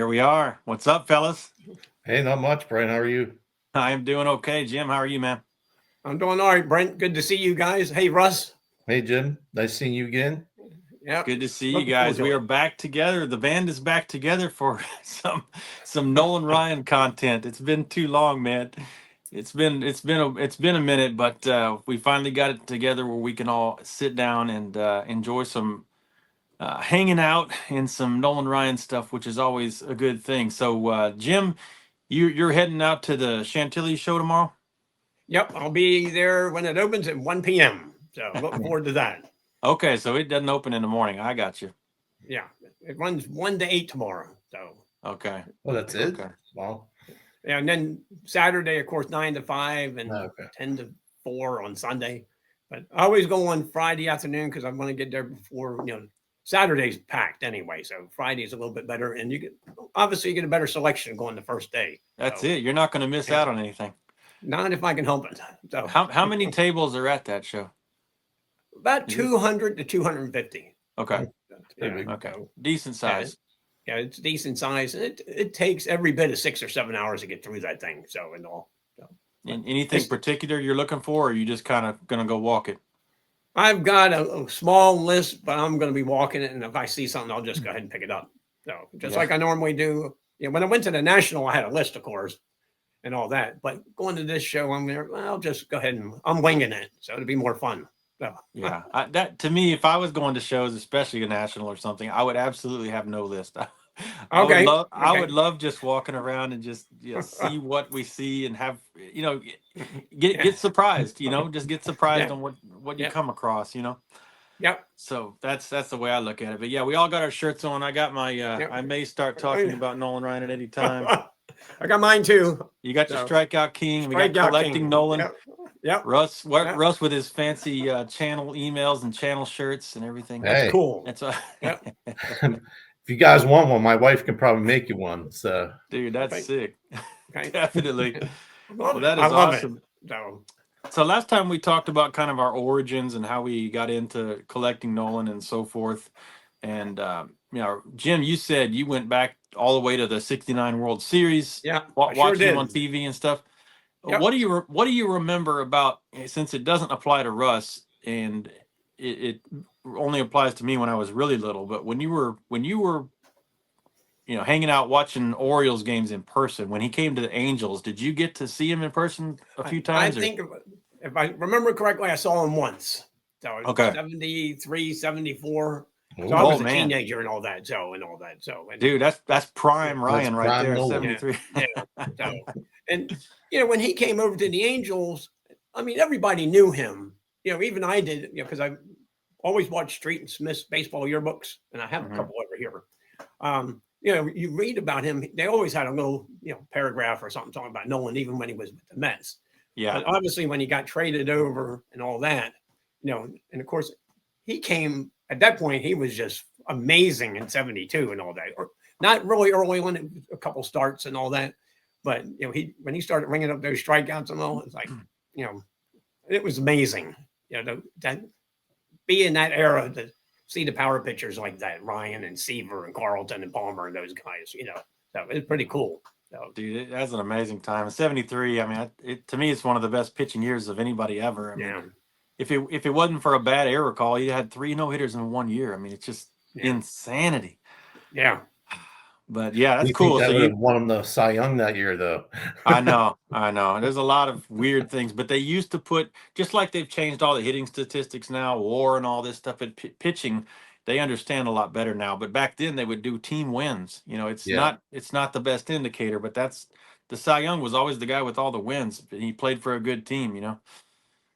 Here we are. What's up, fellas? Hey, not much, Brian. How are you? I am doing okay. Jim, how are you, man? I'm doing all right, Brent. Good to see you guys. Hey, Russ. Hey, Jim. Nice seeing you again. Yeah, Good to see you looking forward guys. to We it. are back together. The band is back together for some Nolan Ryan content. It's been too long, man. It's been a minute, but we finally got it together where we can all sit down and enjoy some hanging out and some Nolan Ryan stuff, which is always a good thing. So, Jim, you're heading out to the Chantilly show tomorrow? Yep, I'll be there when it opens at 1 p.m. So looking forward to that. Okay, so it doesn't open in the morning. I got you. Yeah, it runs 1 to 8 tomorrow. So Okay. Oh, that's it? Okay. Wow. yeah, and then Saturday, of course, 9 to 5 and Okay. 10 to 4 on Sunday. But I always go on Friday afternoon because I want to get there before Saturday's packed anyway. So Friday's a little bit better, and you get a better selection going the first day. That's So, it. You're not going to miss out on anything. Not if I can help it. So How many tables are at that show? about Is it- 200 to 250. Okay. Yeah, big. Okay. so, Decent size. yeah, it's decent size. It takes every bit of 6 or 7 hours to get through that thing. So and all. So, Anything It's- particular you're looking for, or are you just kind of going to go walk it? I've got a small list, but I'm going to be walking it, and if I see something, I'll just go ahead and pick it up. So just Yeah. like I normally do. When I went to the national, I had a list, of course, and all that. But going to this show, I'll just go ahead and I'm winging it, so it'll be more fun. So, Yeah. That to me, if I was going to shows, especially a national or something, I would absolutely have no list. I would Okay, love. I okay. would love just walking around and just see what we see and have get surprised. Just get surprised Yeah. on what you Yeah. come across. Yep. So that's the way I look at it. But yeah, we all got our shirts on. I got my. Yep. I may start talking about Nolan Ryan at any time. I got mine too. You got your So, Strikeout King. We got Strikeout Collecting King. Nolan. Yep. Russ, Yep. Russ with his fancy channel emails and channel shirts and everything. Hey. Cool. That's Yep. If you guys want one, my wife can probably make you one. So dude, that's Okay. sick. Okay. Definitely. Well, that is I love awesome. it. So, So last time we talked about kind of our origins and how we got into collecting Nolan and so forth. And Jim, you said you went back all the way to the '69 World Series. yeah, I Watching sure him did. on TV and stuff. Yep. What do you remember about, since it doesn't apply to Russ and it only applies to me when I was really little, but when you were hanging out watching Orioles games in person, when he came to the Angels, did you get to see him in person a few times? I think if I remember correctly, I saw him once. So Okay. 73, 74. Ooh. So I was Oh, a man. teenager and all that. So and Dude, that's prime Ryan right prime there, Nolan. 73. so and when he came over to the Angels, I mean everybody knew him. Even I did. Because I always watched Street and Smith's baseball yearbooks, and I have Mhm. a couple over here. You read about him. They always had a little paragraph or something talking about Nolan, even when he was with the Mets. Yeah. But obviously, when he got traded over and all that, and of course, he came at that point. He was just amazing in '72 and all that. Or not really early on, a couple starts and all that. But when he started ringing up those strikeouts and all, it's like it was amazing. That be in that era to see the power pitchers like that, Ryan and Seaver and Carlton and Palmer and those guys. So it's pretty cool. So, Dude, that's an amazing time. 73, I mean, to me, it's one of the best pitching years of anybody ever. I mean, yeah. if it wasn't for a bad error call, he had 3 no-hitters in 1 year. I mean, it's just insanity. Yeah. But yeah, that's you cool. think that So would have won him the Cy Young that year, though. I know. There's a lot of weird things, but they used to put, just like they've changed all the hitting statistics now, WAR and all this stuff at pitching, they understand a lot better now. But back then they would do team wins. It's Yeah. not the best indicator, but that's the Cy Young was always the guy with all the wins. He played for a good team,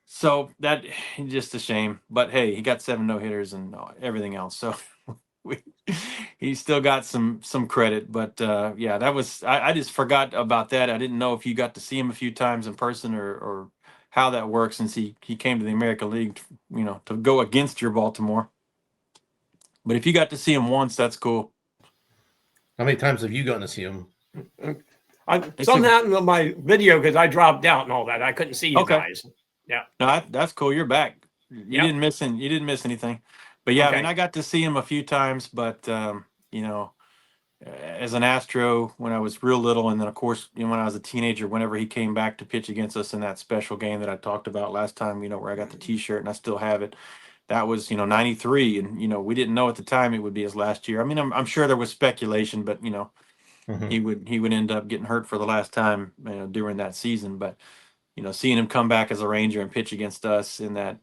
So that just a shame. But hey, he got 7 no-hitters and everything else. So he still got some credit. But yeah, that was I just forgot about that. I didn't know if you got to see him a few times in person or how that works, since he came to the American League, to go against your Baltimore. But if you got to see him once, that's cool. How many times have you gotten to see him? Something happened with my video because I dropped out and all that. I couldn't see you Okay. guys. Yeah. No, that's cool. You're back. You Yep. didn't miss anything. But yeah, I Okay. mean, I got to see him a few times, but as an Astro when I was real little, and then of course, when I was a teenager, whenever he came back to pitch against us in that special game that I talked about last time, where I got the T-shirt and I still have it. That was, 93, and we didn't know at the time it would be his last year. I mean, I'm sure there was speculation, but Mhm. he would end up getting hurt for the last time, during that season. But seeing him come back as a Ranger and pitch against us in that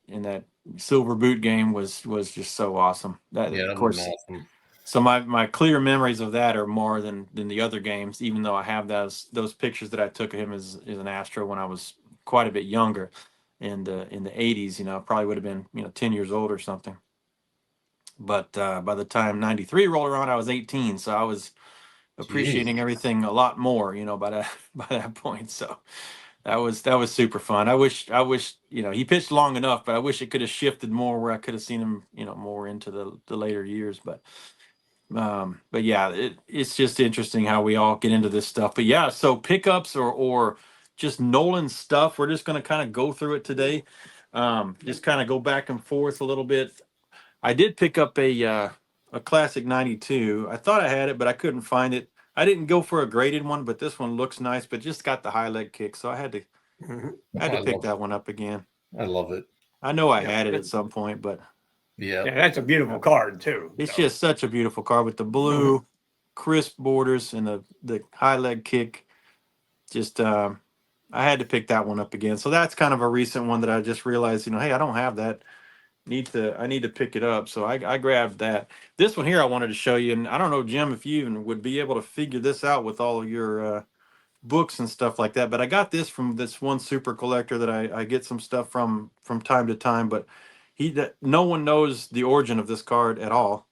silver boot game was just so awesome. That, Yeah, of that was course. awesome. So my clear memories of that are more than the other games, even though I have those pictures that I took of him as an Astro when I was quite a bit younger, in the 80s. I probably would have been 10 years old or something. But by the time 93 rolled around, I was 18, so I was Jeez. appreciating everything a lot more, by that by that point. So that was super fun. I wish he pitched long enough, but I wish it could have shifted more where I could have seen him more into the later years. But yeah, it's just interesting how we all get into this stuff. But yeah, so pickups or just Nolan stuff. We're just going to kind of go through it today. Just kind of go back and forth a little bit. I did pick up a classic 92. I thought I had it, but I couldn't find it. I didn't go for a graded one, but this one looks nice, but just got the high leg kick, so I had to Mhm. had to I pick love that one up again. I love it. I know I Yeah, had it at some point, but Yeah. yeah, that's a beautiful card too. it's So. just such a beautiful car with the blue, crisp borders and the high leg kick. Just I had to pick that one up again. So that's kind of a recent one that I just realized, hey, I don't have that. I need to pick it up. So I grabbed that. This one here I wanted to show you, and I don't know, Jim, if you even would be able to figure this out with all of your books and stuff like that. But I got this from this one super collector that I get some stuff from time to time. But no one knows the origin of this card at all.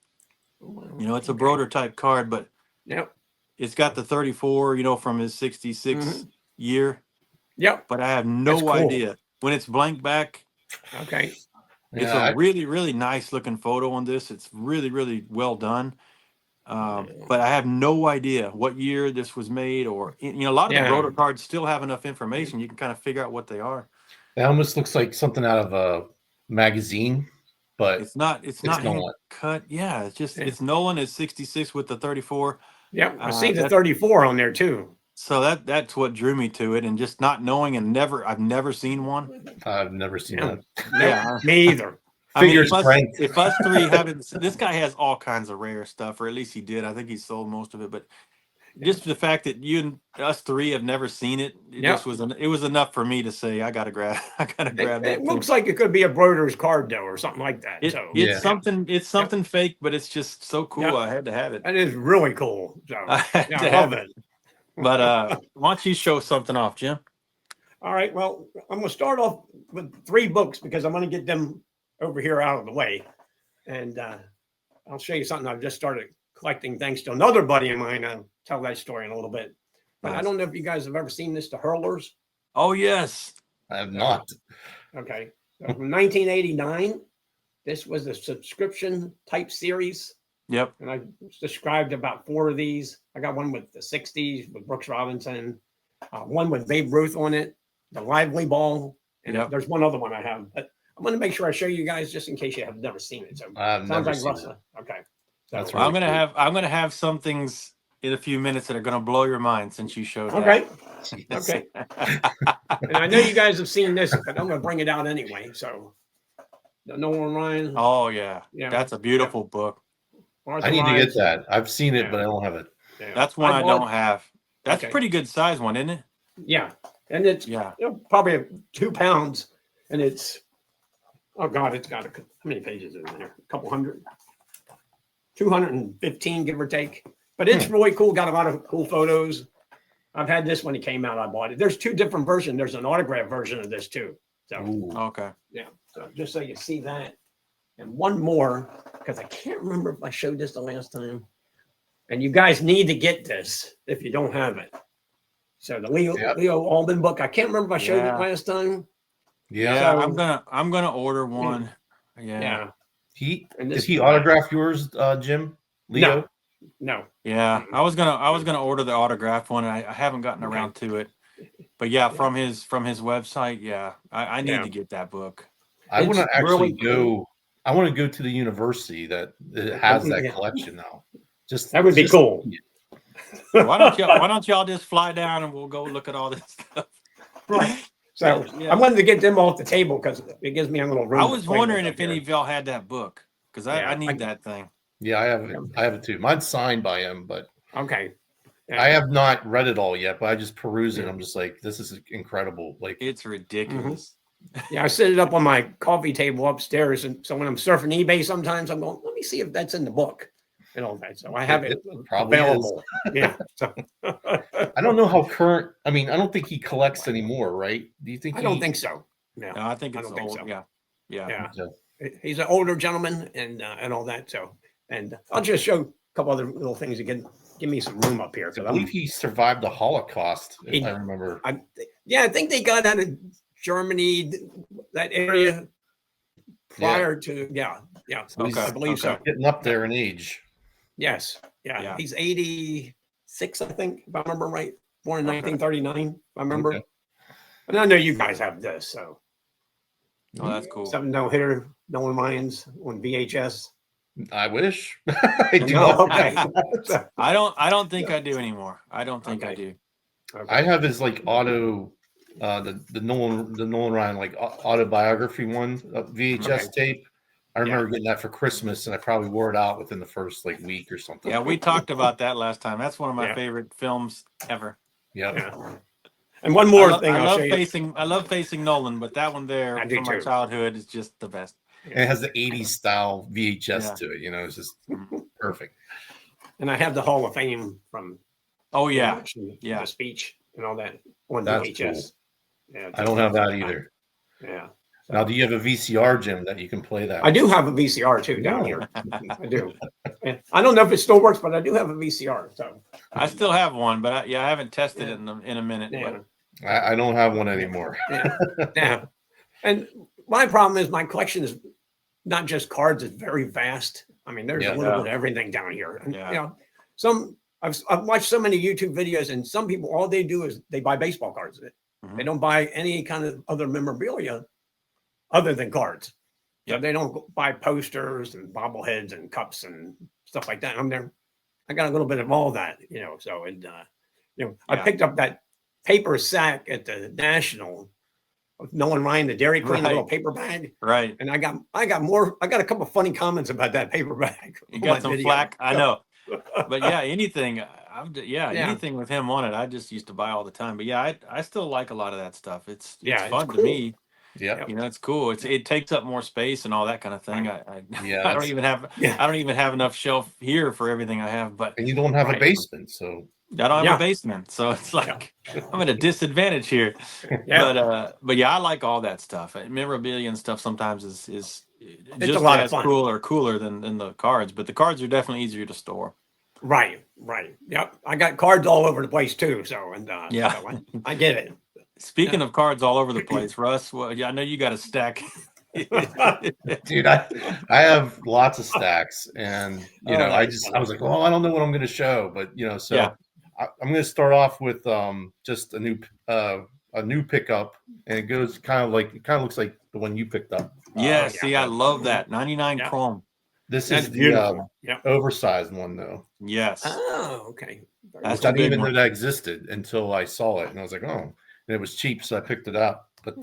It's a Okay. Broder type card, but Yep. it's got the 34, from his 66 year. Yep. But I have That's no cool. idea when it's blank back. Okay. It's Yeah, a really, really nice looking photo on this. It's really, really well done. But I have no idea what year this was made, or a lot of the Yeah. Broder cards still have enough information you can kind of figure out what they are. it almost looks like something out of a magazine, but It's not. It's not hand not. cut. Yeah, it's just Yeah. it's Nolan is 66 with the 34. Yep. I see the That 34 on there too. so that's what drew me to it, and just not knowing and I've never seen one. I've never seen Yeah. that. Yeah, Me either. I mean, Figure if us strength. if us three haven't, this guy has all kinds of rare stuff, or at least he did. I think he sold most of it, but just the fact that you and us three have never seen it, Yep. it was enough for me to say I gotta grab It that too. looks like it could be a Broder's card though, or something like that. So It's Yeah. something fake, but it's just so cool. Yep. I had to have it. that is really cool. So I had yeah, to I have love it. it. But why don't you show something off, Jim? All right. Well, I'm going to start off with 3 books because I'm going to get them over here out of the way. And I'll show you something I've just started collecting thanks to another buddy of mine. I'll tell that story in a little bit. But I Nice. don't know if you guys have ever seen this, the Hurlers. Oh yes. I have not. Okay. So from 1989, this was a subscription type series. Yep. And I described about 4 of these. I got one with the 60s with Brooks Robinson, one with Babe Ruth on it, the Lively Ball, and Yep. there's one other one I have. But I'm going to make sure I show you guys just in case you have never seen it. So I've sounds never like seen Russ. it. Okay. That's So, right. I'm gonna have some things in a few minutes that are gonna blow your mind since you showed okay. that. Okay. And I know you guys have seen this, but I'm going to bring it out anyway. So the Nolan Ryan. Oh yeah. Yeah. That's a beautiful book. Arthur I need to Lyons. get that. I've seen it, Yeah. but I don't have it. Yeah. That's one I bought- don't have. That's Okay. a pretty good size one, isn't it? Yeah. And it's Yeah. probably 2 pounds. And it's, oh God, it's got how many pages is in there? A couple hundred? 215, give or take. But it's really cool. Got a lot of cool photos. I've had this when it came out. I bought it. There's 2 different versions. There's an autograph version of this too. So Ooh. Okay. yeah. So just so you see that. And one more, because I can't remember if I showed this the last time. And you guys need to get this if you don't have it. So the Yep. Leo Alden book. I can't remember if I showed Yeah. it last time. Yeah. Yeah, So- I'm gonna order one. Yeah. Yeah. He And did this- he autograph yours, Jim? Leo? No. Yeah. I was gonna order the autographed one. I haven't gotten Okay. around to it. But yeah, from his website, yeah. I need Yeah. to get that book. I want to It's actually really cool. go. I want to go to the university that has that Yeah. collection now. Just That would be just- cool. Why don't y'all just fly down and we'll go look at all this stuff? Right. So Yeah. I wanted to get them off the table because it gives me a little room. I to was play with wondering up if any here. of y'all had that book because I Yeah, need that thing. Yeah, I have it. I have it too. Mine's signed by him, but Okay. Yeah. I have not read it all yet. But I just peruse it. Yeah. I'm just like, this is incredible. Like, It's ridiculous. Yeah, I set it up on my coffee table upstairs, and so when I'm surfing eBay, sometimes I'm going, let me see if that's in the book and all that. So I have it probably available. Yeah. So I don't know how current. I mean, I don't think he collects anymore, right? Do you think? I don't think so. No, No, I think I it's don't think old. so. Yeah. Yeah. So. He's an older gentleman and all that. So, and I'll just show a couple other little things again. Give me some room up here. I believe he survived the Holocaust, if I remember. I think they got out of Germany, that area prior to, yeah. So he's I believe so. getting up there in age. Yes. Yeah. Yeah. He's 86, I think, if I remember right. Born in 1939, if I remember. Okay. And I know you guys have this, so. Oh, that's cool. 7 no-hitter, Nolan Lions on VHS. I wish. I do No, not. okay. I don't think I do anymore. I don't think I do. Okay. I have his like auto, the Nolan Ryan like autobiography one, VHS tape. I remember getting that for Christmas, and I probably wore it out within the first like week or something. Yeah, we talked about that last time. That's one of my favorite films ever. Yep. Yeah. And one more thing, I love facing Nolan, but that one there from my childhood is just the best. And it has the 80s style VHS to it, you know, it's just perfect. And I have the Hall of Fame from the speech and all that on VHS. Cool. Yeah, I don't have that either. Yeah. So. Now, do you have a VCR, Jim, that you can play that? I do have a VCR too down here. I do. And I don't know if it still works, but I do have a VCR. So I still have one, but I haven't tested it in a minute. Yeah. But. I don't have one anymore. Yeah. And my problem is my collection is not just cards; it's very vast. I mean, there's a little bit of everything down here. And, you know, I've watched so many YouTube videos, and some people all they do is they buy baseball cards. They don't buy any kind of other memorabilia other than cards. So they don't buy posters and bobbleheads and cups and stuff like that. I'm there. I got a little bit of all that, you know. So I picked up that paper sack at the National of Nolan Ryan, the Dairy Queen, little paper bag. Right. And I got a couple of funny comments about that paper bag. You got some flack. I know. But yeah, anything. Anything with him on it. I just used to buy all the time. But yeah, I still like a lot of that stuff. It's fun to me. Yeah, you know, it's cool. It takes up more space and all that kind of thing. I don't even have enough shelf here for everything I have. But and you don't have a basement, so I don't have a basement, so it's like I'm at a disadvantage here. But yeah, I like all that stuff. Memorabilia and stuff sometimes is just a lot as of fun. cool or cooler than the cards. But the cards are definitely easier to store. Right. Yep. I got cards all over the place too. So so I get it. Speaking of cards all over the place, Russ, well, I know you got a stack. Dude, I have lots of stacks, and you know, I was like, well, I don't know what I'm going to show, but you know, so I'm going to start off with just a new pickup, and it looks like the one you picked up. Yeah, see, I love that 99 chrome. This is the oversized one, though. Yes. Oh, okay. I didn't even know that existed until I saw it, and I was like, oh. And it was cheap, so I picked it up. But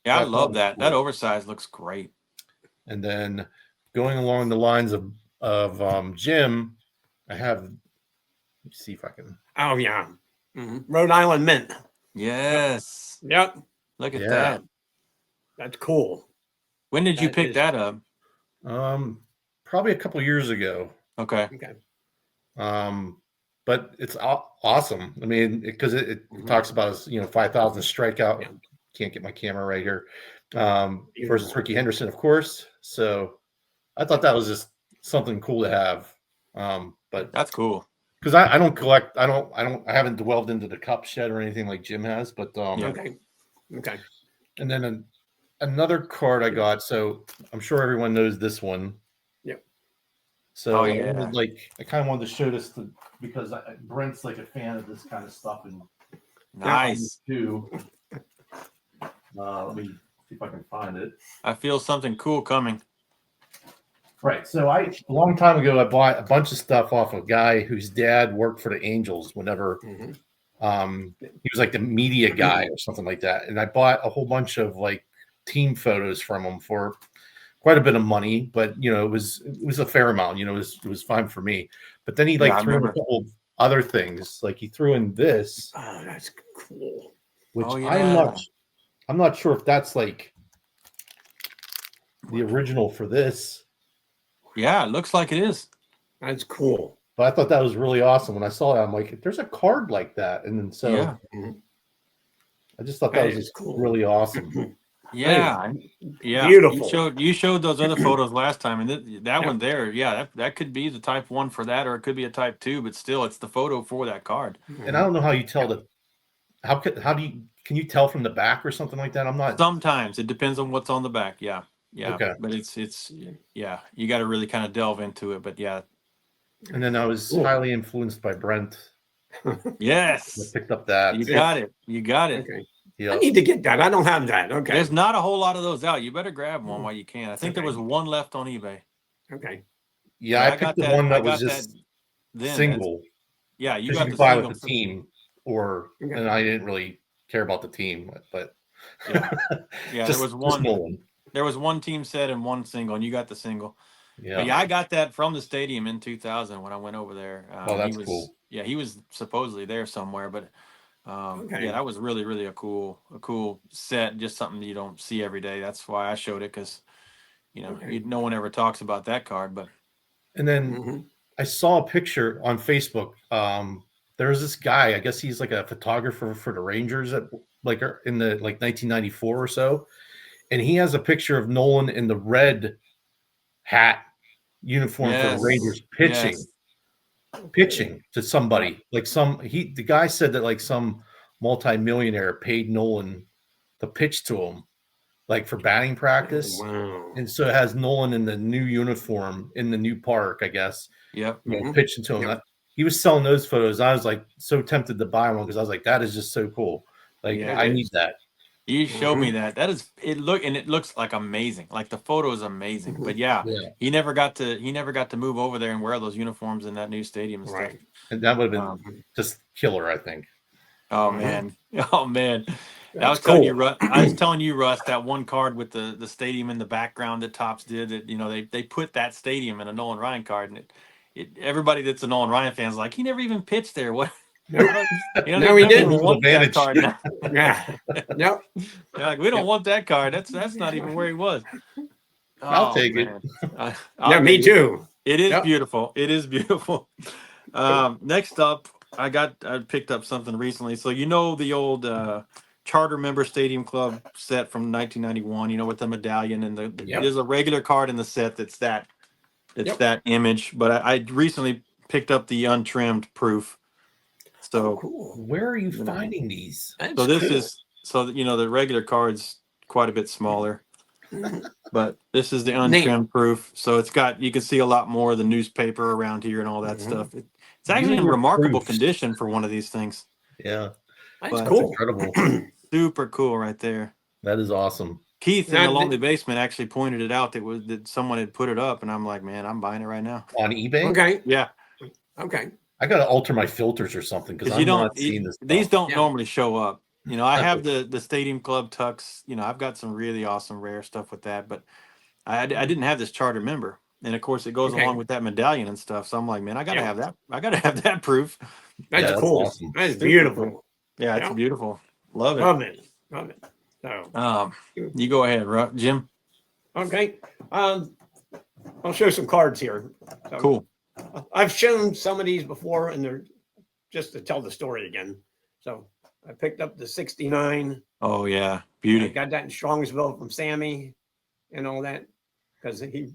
I love that. Cool. That oversized looks great. And then going along the lines of Jim, I have. Let me see if I can. Oh yeah, Rhode Island Mint. Yes. Yep. Look at that. That's cool. When did you pick that up? Probably a couple years ago. Okay. But it's awesome. I mean, because it talks about his 5,000 strikeout. Can't get my camera right here. Versus Ricky Henderson, of course. So I thought that was just something cool to have. But that's cool because I don't collect. I haven't delved into the cups yet or anything like Jim has. But okay. And then another card I got. So I'm sure everyone knows this one. So I kind of wanted to show this because Brent's like a fan of this kind of stuff, and nice too. Let me see if I can find it. I feel something cool coming. Right. So a long time ago, I bought a bunch of stuff off a guy whose dad worked for the Angels whenever he was like the media guy or something like that. And I bought a whole bunch of like team photos from him for quite a bit of money, but it was a fair amount, it was fine for me. But then he like threw in a couple of other things. Like he threw in this. Oh, that's cool. Which I'm not sure if that's like the original for this. Yeah, it looks like it is. That's cool. But I thought that was really awesome. When I saw that, I'm like, there's a card like that. And then so I just thought that was just cool. Really awesome. Yeah. Beautiful. You showed those other photos last time, and that one there, that could be the type 1 for that, or it could be a type 2, but still it's the photo for that card. And I don't know how you tell can you tell from the back or something like that? I'm not. Sometimes it depends on what's on the back. Yeah. Okay. But it's you got to really kind of delve into it, but yeah. And then I was highly influenced by Brent. Yes. I picked up that. You got it. Okay. Yep. I need to get that. I don't have that. Okay. There's not a whole lot of those out. You better grab one while you can. I think there was one left on eBay. Okay. Yeah, I picked the one that was just single. Yeah, you got the buy with the team, and I didn't really care about the team, but there was one. There was one team set and one single, and you got the single. Yeah, I got that from the stadium in 2000 when I went over there. That's cool. Yeah, he was supposedly there somewhere, but that was really, really a cool set. Just something you don't see every day. That's why I showed it, because no one ever talks about that card. But and then I saw a picture on Facebook. There's this guy. I guess he's like a photographer for the Rangers in the 1994 or so. And he has a picture of Nolan in the red hat uniform for the Rangers pitching to somebody. The guy said that like some multimillionaire paid Nolan to pitch to him, like for batting practice. Wow. And so it has Nolan in the new uniform in the new park, I guess. Yep. Pitching to him. Yep. He was selling those photos. I was like so tempted to buy one because I was like, that is just so cool. Like I need that. You showed me that. That is it. It looks like amazing. Like the photo is amazing. But he never got to move over there and wear those uniforms in that new stadium and stuff. And that would have been just killer, I think. Oh man. Oh man. I was telling you, Russ, that one card with the stadium in the background that Topps did, that they put that stadium in a Nolan Ryan card, and everybody that's a Nolan Ryan fan is like, he never even pitched there. What? No, he didn't. Want that card now. Nope. Like, we don't want that card. That's not even where he was. I'll take it. Me too. It is beautiful. It is beautiful. Next up, I picked up something recently. So the old Charter Member Stadium Club set from 1991. With the medallion and there's a regular card in the set that's that image. But I recently picked up the untrimmed proof. So cool. Where are you finding these? So this is the regular card's quite a bit smaller, but this is the untrimmed proof. So you can see a lot more of the newspaper around here and all that stuff. It's actually in remarkable condition for one of these things. Yeah, that's cool. Incredible. Super cool right there. That is awesome. Keith in the Lonely Basement actually pointed it out that someone had put it up, and I'm like, man, I'm buying it right now on eBay. Okay. Yeah. Okay. I got to alter my filters or something because I'm not seeing this. These don't normally show up. I have the Stadium Club Tux. I've got some really awesome rare stuff with that, but I didn't have this Charter Member, and of course it goes along with that medallion and stuff. So I'm like, man, I gotta have that. I gotta have that proof. That's cool. Awesome. That's beautiful. Cool. Yeah, it's beautiful. Love it. Love it. So, you go ahead, Jim. Okay. I'll show some cards here. So, cool. I've shown some of these before, and they're just to tell the story again. So I picked up the 69. Oh yeah, beauty. I got that in Strongsville from Sammy and all that, because he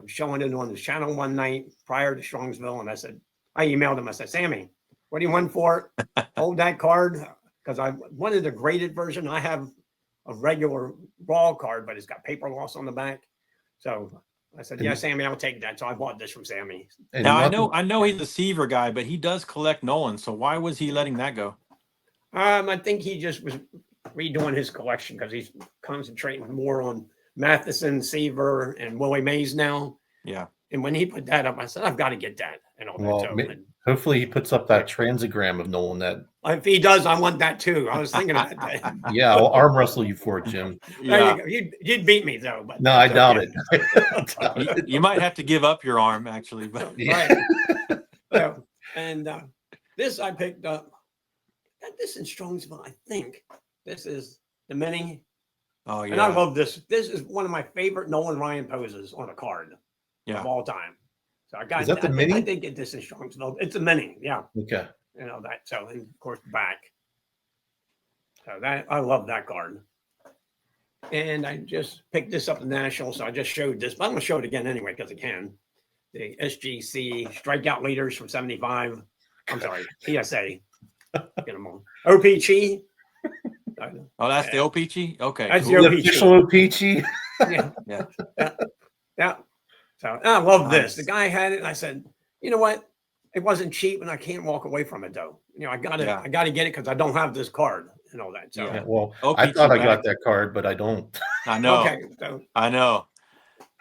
showing it on the channel one night prior to Strongsville, and I emailed him. I said, Sammy, what do you want for it? Hold that card, because I wanted the graded version. I have a regular raw card, but it's got paper loss on the back. So I said, yeah, Sammy, I'll take that. So I bought this from Sammy. Now I know he's a Seaver guy, but he does collect Nolan. So why was he letting that go? I think he just was redoing his collection because he's concentrating more on Matheson, Seaver, and Willie Mays now. Yeah. And when he put that up, I said, I've got to get that and all that. Well, So, hopefully he puts up that transigram of Nolan. That if he does, I want that too. I was thinking about that. yeah, I'll arm wrestle you for it, Jim. There you go. You'd beat me though, but No, I doubt okay. it. You might have to give up your arm actually, but Right. So, and this I picked up. Got this in Strongsville, I think. This is the mini. oh yeah. And I love this. This is one of my favorite Nolan Ryan poses on a card of all time. So I got. Is that the I mini? did get this in Strongsville. It's a mini, yeah. Okay. You know that. So and of course back. So that I love that card. And I just picked this up in National, so I just showed this, but I'm gonna show it again anyway because I can. The SGC strikeout leaders from '75. I'm sorry, PSA. Get them on. OPG. Oh, that's the OPG? Okay. That's cool. the The OPG. official OPG. Yeah. Yeah. So I love this. The guy had it, and I said, you know what? It wasn't cheap, and I can't walk away from it though. You know, I gotta get it because I don't have this card and all that. So Yeah, well, OPG I thought I back. got that card, but I don't. I know. okay. So, I know.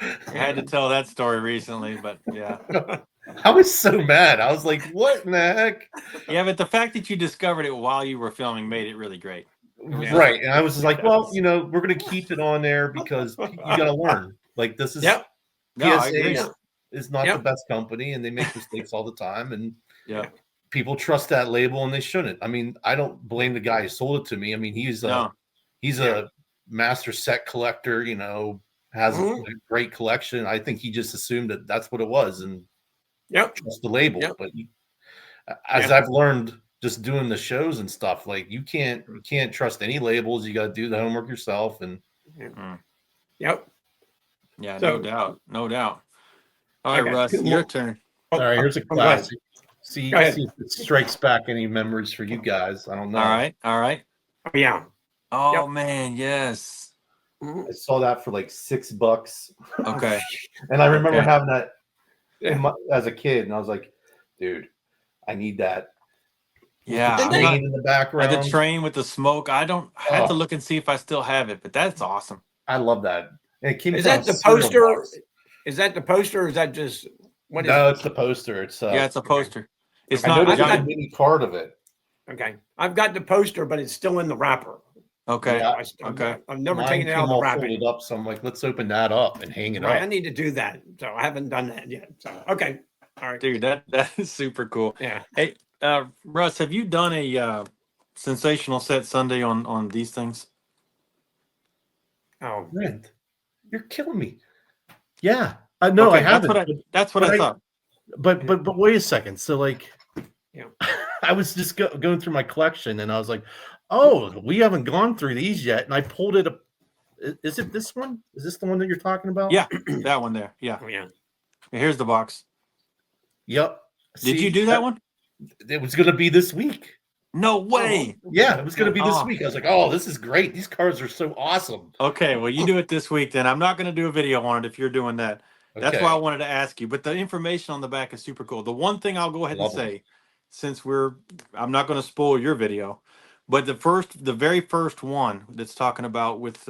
I had to tell that story recently, but yeah. I was so mad. I was like, "What in the heck?" Yeah, but the fact that you discovered it while you were filming made it really great. Yeah. Right, and I was just like, "Well, you know, we're gonna keep it on there because you got to learn. Like this is Yep. No, I PSA agree. is not Yep. the best company, and they make mistakes all the time, and Yeah. people trust that label, and they shouldn't. I mean, I don't blame the guy who sold it to me. I mean, he's No. a master set collector. You know, has a great collection. I think he just assumed that that's what it was, and Yep. trust the label. Yep. But as I've learned just doing the shows and stuff, like you can't trust any labels. You got to do the homework yourself. And Yep. Yeah, So- no doubt. No doubt. All right, Okay. Russ, your turn. all right, here's a I'm glad. classic. See Go ahead. if it strikes back any memories for you guys. I don't know. All right. All right. Oh, yeah. Oh Yep. man, yes. I saw that for like $6, Okay. and I remember Okay. having that as a kid, and I was like, dude, I need that. Yeah. The I'm train not- in the background. the train with the smoke. I have to look and see if I still have it, but that's awesome. I love that. And it came Is from that a the cereal poster? box. Is that the poster? Or is that just what is No, it's the poster. It's Yeah, it's a poster. It's I not noticed giant. a mini part of it. Okay. I've got the poster, but it's still in the wrapper. Okay. Yeah. Okay. I've never Mine taken it came out of the all wrapping. folded up, so I'm like, let's open that up and hang it Right. I up. need to do that. So I haven't done that yet. So okay. All right. Dude, that is super cool. Yeah. Hey, Russ, have you done a sensational set Sunday on these things? Oh, Brent, you're killing me. Yeah, no, Okay, I haven't. That's what but I thought. But wait a second. So like, Yeah. I was just going through my collection, and I was like, oh, we haven't gone through these yet. And I pulled it up. Is it this one? Is this the one that you're talking about? Yeah, that one there. Yeah. oh yeah. Here's the box. Yep. Did you do that one? It was going to be this week. No way. Yeah, it was going to be this Oh. week. I was like, oh, this is great. These cards are so awesome. Okay, well, you do it this week then. I'm not going to do a video on it if you're doing that. That's Okay. why I wanted to ask you. But the information on the back is super cool. The one thing I'll go ahead Love and say, since I'm not going to spoil your video, but the very first one that's talking about with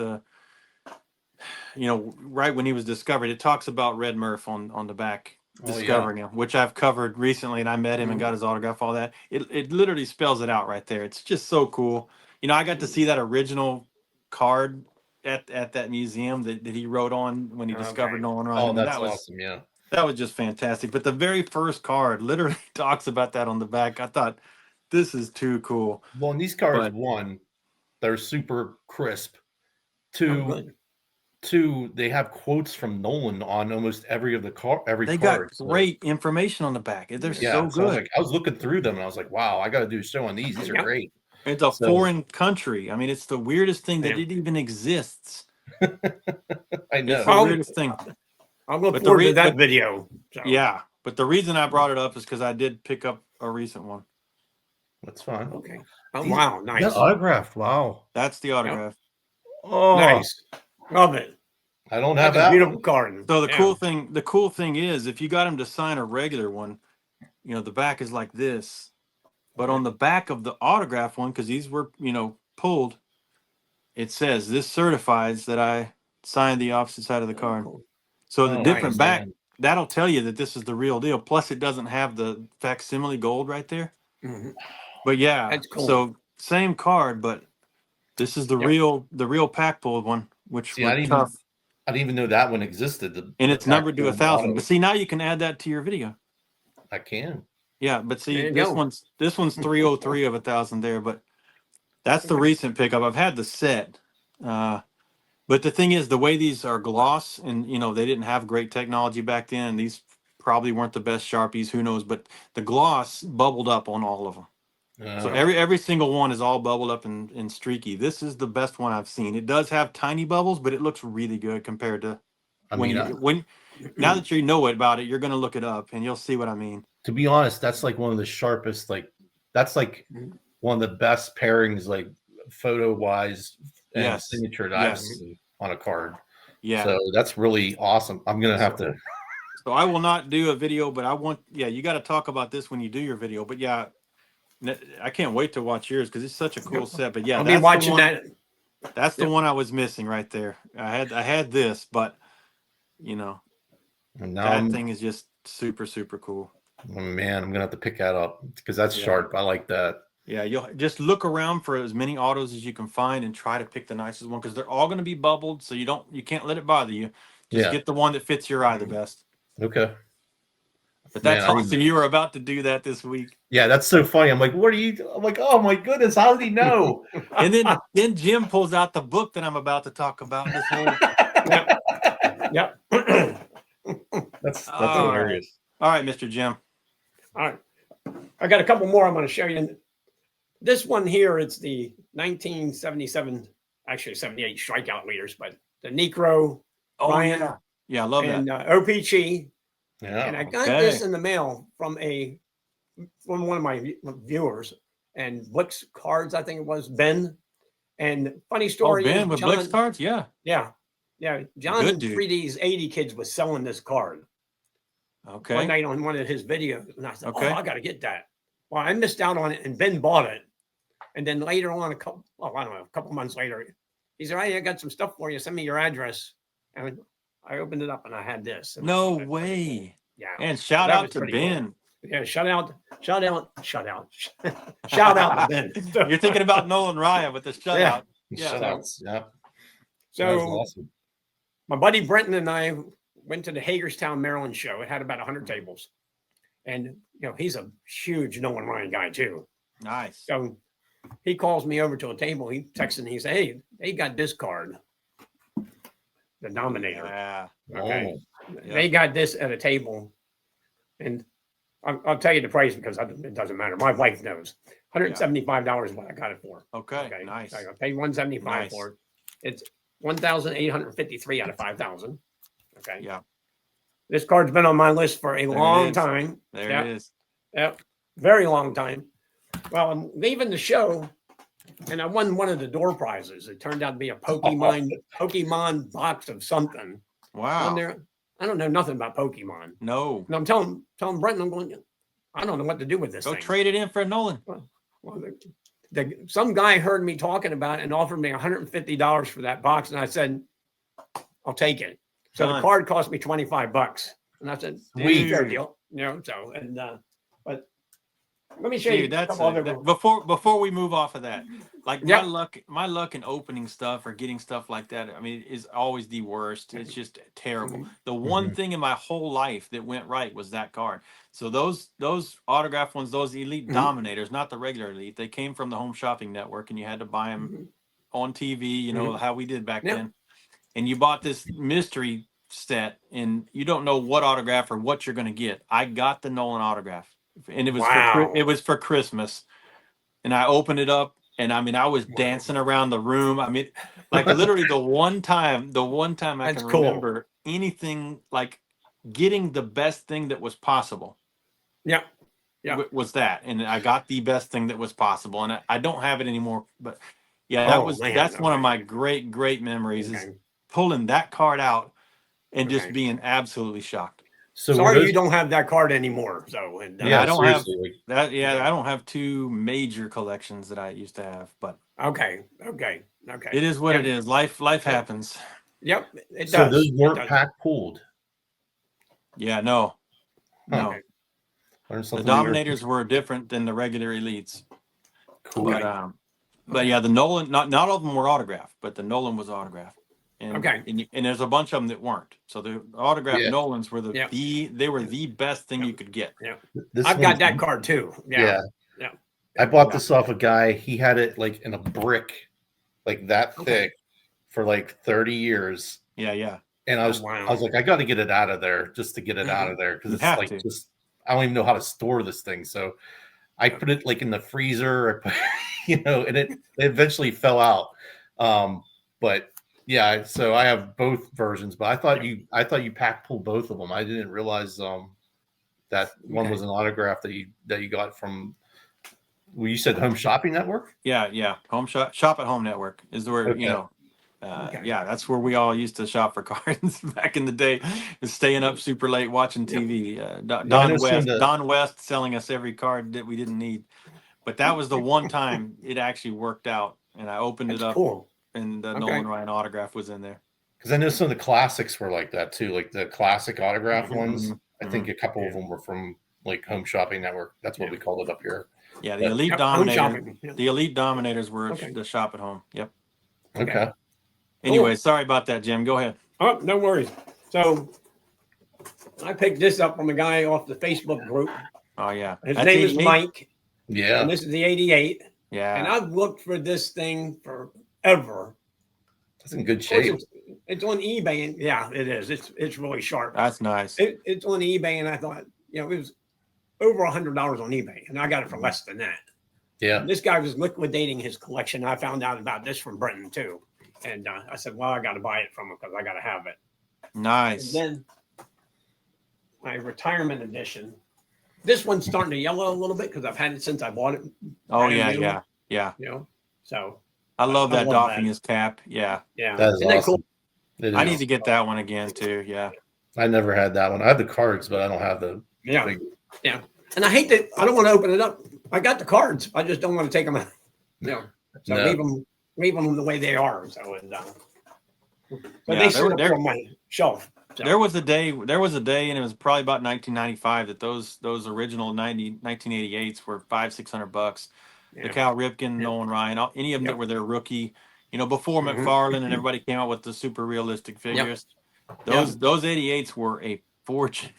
right when he was discovered, it talks about Red Murph on the back. Oh, Discovering him, which I've covered recently, and I met him and got his autograph, all that. It literally spells it out right there. It's just so cool. You know, I got to see that original card at that museum that he wrote on when he discovered Nolan Ryan. Oh, I mean, that's awesome. Yeah. that was just fantastic. But the very first card literally talks about that on the back. I thought, this is too cool. Well, and these cards, But- one, they're super crisp. Oh, good. Two, they have quotes from Nolan on almost every They card. got So, great information on the back. They're yeah, so so good. I was looking through them, and I was like, wow, I got to do a show on these. These are Yeah. great. It's a so- foreign country. I mean, it's the weirdest thing that Yeah. it even exists. I know. It's the Oh. weirdest thing. I'll look But the forward to re- that but- video. So. Yeah, but the reason I brought it up is because I did pick up a recent one. That's fine. Okay. Oh These- wow, nice. That's autographed. Wow. That's the autograph. Oh, Nice. Love it. I don't have That's a that. beautiful card. So the Yeah. cool thing is, if you got him to sign a regular one, the back is like this. But on the back of the autograph one, because these were pulled, it says this certifies that I signed the opposite side of the card. So the Oh, different nice, back, man. that'll tell you that this is the real deal. Plus, it doesn't have the facsimile gold right there. Mhm. But yeah, That's cool. so same card, but this is the real pack pulled one, which See, was tough. I didn't even know that one existed. And it's numbered to 1,000. But see, now you can add that to your video. I can. Yeah, but see, There you this go. one's 303 of 1,000 there, but that's the recent pickup. I've had the set. But the thing is, the way these are gloss, and they didn't have great technology back then. These probably weren't the best Sharpies, who knows? But the gloss bubbled up on all of them. So every single one is all bubbled up and streaky. This is the best one I've seen. It does have tiny bubbles, but it looks really good compared to now that you know about it, you're going to look it up and you'll see what I mean. To be honest, that's like one of the sharpest, that's like one of the best pairings, like photo wise and signature that I've seen on a card. Yeah. So that's really awesome. I'm going to have to. So I will not do a video, but you got to talk about this when you do your video. But yeah, I can't wait to watch yours because it's such a cool set. But yeah, I'll be watching that. That's the one I was missing right there. I had this, but that thing is just super, super cool. Oh man, I'm gonna have to pick that up because that's sharp. I like that. Yeah, you'll just look around for as many autos as you can find and try to pick the nicest one because they're all going to be bubbled, so you can't let it bother you. Just get the one that fits your eye the best. Okay. But that's awesome. You were about to do that this week. Yeah, that's so funny. I'm like, I'm like, oh my goodness, how did he know? And then Jim pulls out the book that I'm about to talk about. This whole Yep. That's hilarious. All right, Mr. Jim. All right. I got a couple more I'm going to show you. This one here, it's the 1977, actually 78 strikeout leaders, but the Necro, Ryan, yeah, I love and that. OPG. Yeah. And I got this in the mail from one of my viewers, and Blix Cards, I think it was, Ben. And funny story. Ben with Blix Cards? Yeah. Yeah. Yeah. John 3D's 80 Kids was selling this card. Okay. One night on one of his videos. And I said, I got to get that. Well, I missed out on it, and Ben bought it. And then later on, a couple months later, he said, "Hey, I got some stuff for you. Send me your address." And I opened it up, and I had this. And no way. Yeah. And shout out to Ben. Cool. Yeah, shout out to Ben. You're thinking about Nolan Ryan with the shutout. Yeah. Shutouts. Yeah. So awesome. My buddy Brenton and I went to the Hagerstown, Maryland show. It had about 100 tables. And, he's a huge Nolan Ryan guy, too. Nice. So he calls me over to a table. He texts and he said, "Hey, they got this card, the Dominator." Yeah. Okay. They got this at a table. And I'll tell you the price because it doesn't matter. My wife knows. $175 is what I got it for. Okay. Nice. I paid $175 for it. It's $1,853 out of $5,000. Okay. Yeah. This card's been on my list for a long time. There it is. Yep. Very long time. Well, I'm leaving the show, and I won one of the door prizes. It turned out to be a Pokemon box of something. Wow. I don't know nothing about Pokemon. No. And I'm telling Brenton, I'm going, I don't know what to do with this thing. Go trade it in for Nolan. Well, some guy heard me talking about it and offered me $150 for that box, and I said, I'll take it. So the card cost me $25, and I said, fair deal. But let me show you a couple other before we move off of that. Like my luck in opening stuff or getting stuff like that, I mean, is always the worst. It's just terrible. The one thing in my whole life that went right was that card. So those autograph ones, those Elite Dominators, not the regular Elite, they came from the Home Shopping Network, and you had to buy them on TV. How we did back then. And you bought this mystery set, and you don't know what autograph or what you're going to get. I got the Nolan autograph, and it was for Christmas, and I opened it up, and I mean, I was dancing around the room. I mean, like literally the one time I can remember anything like getting the best thing that was possible. Yeah. Was that, and I got the best thing that was possible, and I don't have it anymore, but yeah, that's one of my great memories is pulling that card out and just being absolutely shocked. So sorry you don't have that card anymore. So I don't have that. Yeah, I don't have two major collections that I used to have. But okay. It is what it is. Life happens. Yep. It does. So those weren't pack pulled. Yeah, no, no. Okay. Learn The something Dominators were different than the regular Elites. cool. But yeah, the Nolan, not all of them were autographed, but the Nolan was autographed. And, Okay. and there's a bunch of them that weren't. So the autographed Yeah. Nolans were Yeah. they were the best thing you could get. Yeah. This I've got one's- that card too. Yeah. Yeah. I bought Yeah. this off a guy. He had it like in a brick, like that thick, for like 30 years. Yeah, yeah. And I was wow. like, I got to get it out of there just to get it out of there because You it's have like to. just I don't even know how to store this thing. So I put it like in the freezer, and it eventually fell out. But yeah, so I have both versions. But I thought you pack pulled both of them. I didn't realize that one was an autograph that you got from. Well, you said Home Shopping Network? Yeah, yeah. Home shop at Home Network is where Okay. Yeah, that's where we all used to shop for cards back in the day. Is staying up super late watching TV. Don West selling us every card that we didn't need. But that was the one time it actually worked out, and I opened it up, Cool. and the Nolan Ryan autograph was in there. Because I know some of the classics were like that too, like the classic autograph ones. Mm-hmm. I think a couple of them were from like Home Shopping Network. That's what we called it up here. Yeah, the Elite Dominators. The Elite Dominators were the shop at home. Yep. Okay. Anyway, sorry about that, Jim. Go ahead. Oh, no worries. So I picked this up from a guy off the Facebook group. Oh yeah. His name is Mike. Yeah. And this is the 88. Yeah. And I've looked for this thing forever. That's in good shape. It's on eBay, and yeah, it is. It's really sharp. That's nice. It's on eBay, and I thought, it was over $100 on eBay, and I got it for less than that. Yeah. This guy was liquidating his collection. I found out about this from Brenton too, and I said, "Well, I got to buy it from him because I got to have it." Nice. And then my retirement edition. This one's starting to yellow a little bit because I've had it since I bought it. Oh yeah. So I love that love doffing that. his cap. Yeah. That is Isn't that awesome. cool? I need to get that one again too. Yeah. I never had that one. I have the cards, but I don't have the. Yeah. Big... Yeah. And I hate that. I don't want to open it up. I got the cards. I just don't want to take them out. So leave them the way they are. So they sit up on my shelf. So. There was a day, and it was probably about 1995 that those original 1988s were $500-600. Yeah. The Cal Ripken, Nolan Ryan, any of them that were their rookie, before McFarlane and everybody came out with the super realistic figures. Those 88s were a fortune.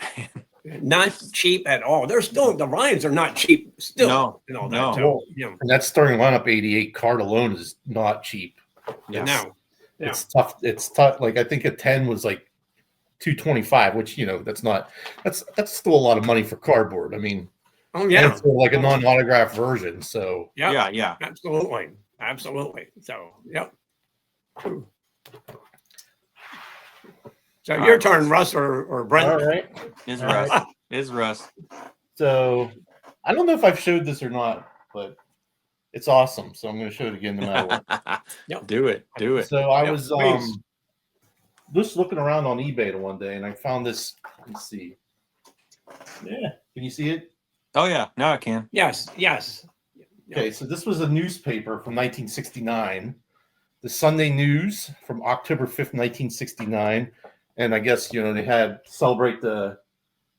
Not cheap at all. They're still the Ryans are not cheap still. No. And that starting lineup 88 card alone is not cheap. Yes. No. Yeah. It's tough. It's tough. Like I think a 10 was like $225, which that's still a lot of money for cardboard. I mean, it's like a non-autographed version. So yeah, absolutely. So So your turn, Russ or Brent. All right, is Russ. So I don't know if I've showed this or not, but it's awesome. So I'm going to show it again no matter what. Do it. So I was just looking around on eBay one day, and I found this. Let's see. Yeah, can you see it? Oh yeah, now I can. Yes. Okay, so this was a newspaper from 1969, the Sunday News from October 5th, 1969, and I guess they had celebrate the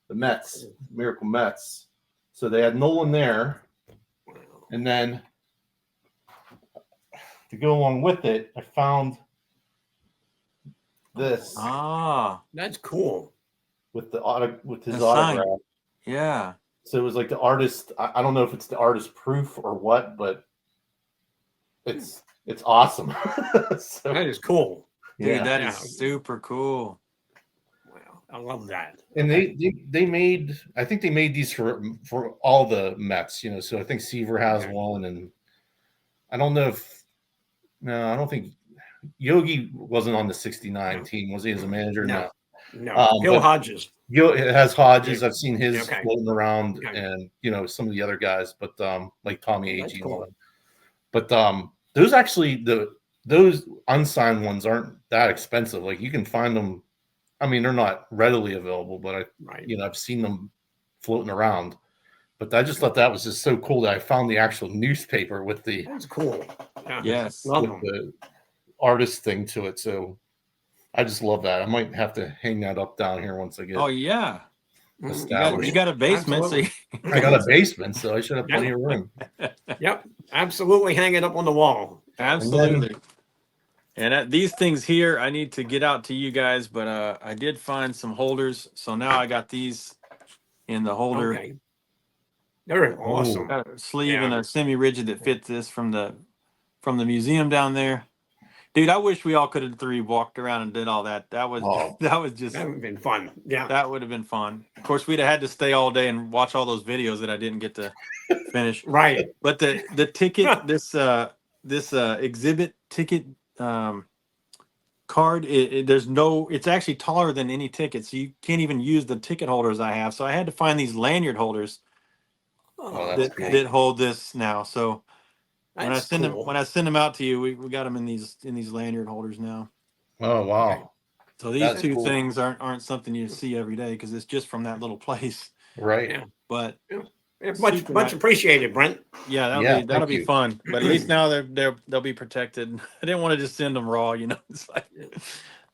Mets, Miracle Mets. So they had Nolan there, and then to go along with it, I found this. That's cool. With his autograph. Yeah. So it was like the artist. I don't know if it's the artist proof or what, but it's awesome. So, that is cool. Dude, that is super cool. Wow, I love that. And they made. I think they made these for all the Mets. So I think Seaver has one, and I don't know if. No, I don't think Yogi wasn't on the '69 team. Was he as a manager? No. Gil Hodges. Gil has Hodges. I've seen his floating around, and some of the other guys, but like Tommy Agee. Cool. But those actually those unsigned ones aren't that expensive. Like you can find them. I mean, they're not readily available, but I've seen them floating around. But I just thought that was just so cool that I found the actual newspaper with the. That's cool. Yeah. Yes. With the artist thing to it. So I just love that. I might have to hang that up down here once I get. Oh yeah. You got a basement, so I got a basement, so I should have plenty of room. Yep, absolutely. Hang it up on the wall. Absolutely. And these things here, I need to get out to you guys, but I did find some holders, so now I got these in the holder. Okay. They're awesome. Got a sleeve and a semi-rigid that fits this from the museum down there. Dude, I wish we all could have walked around and did all that. That was just that would have been fun. Yeah, that would have been fun. Of course, we'd have had to stay all day and watch all those videos that I didn't get to finish. Right. But the ticket, this exhibit ticket card, it's actually taller than any ticket, so you can't even use the ticket holders I have. So I had to find these lanyard holders that hold this now. So when I send them out to you, we got them in these lanyard holders now. Oh wow! So these two things aren't something you see every day because it's just from that little place, right? Yeah. But much appreciated, Brent. Yeah, that'll be fun. But at least now they'll be protected. I didn't want to just send them raw, It's like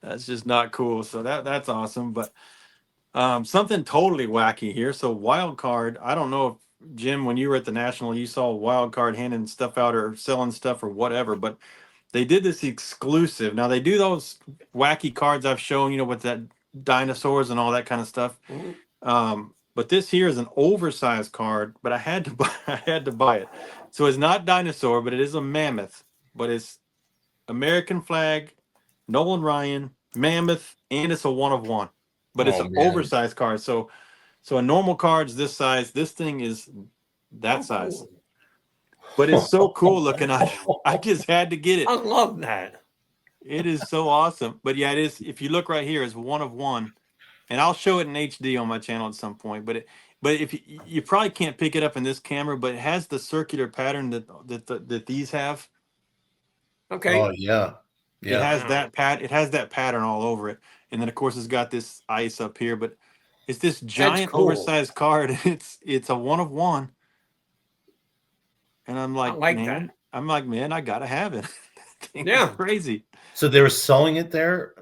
that's just not cool. So that's awesome. But something totally wacky here. So wild card. I don't know if Jim, when you were at the National, you saw wild card handing stuff out or selling stuff or whatever, but they did this exclusive. Now they do those wacky cards I've shown, with that dinosaurs and all that kind of stuff. But this here is an oversized card, but I had to buy it. So it's not dinosaur, but it is a mammoth. But it's American flag, Nolan Ryan, mammoth, and it's a 1-of-1. But it's an oversized card. So a normal card's this size. This thing is that size. But it's so cool looking. I just had to get it. I love that. It is so awesome. But yeah, it is. If you look right here, it's 1-of-1. And I'll show it in HD on my channel at some point. But if you probably can't pick it up in this camera, but it has the circular pattern that these have. Okay. Oh yeah. It has that pattern all over it. And then of course it's got this ice up here, but it's this giant oversized card. It's a 1-of-1. And I'm like, man, I gotta have it. Yeah, crazy. So they were selling it there.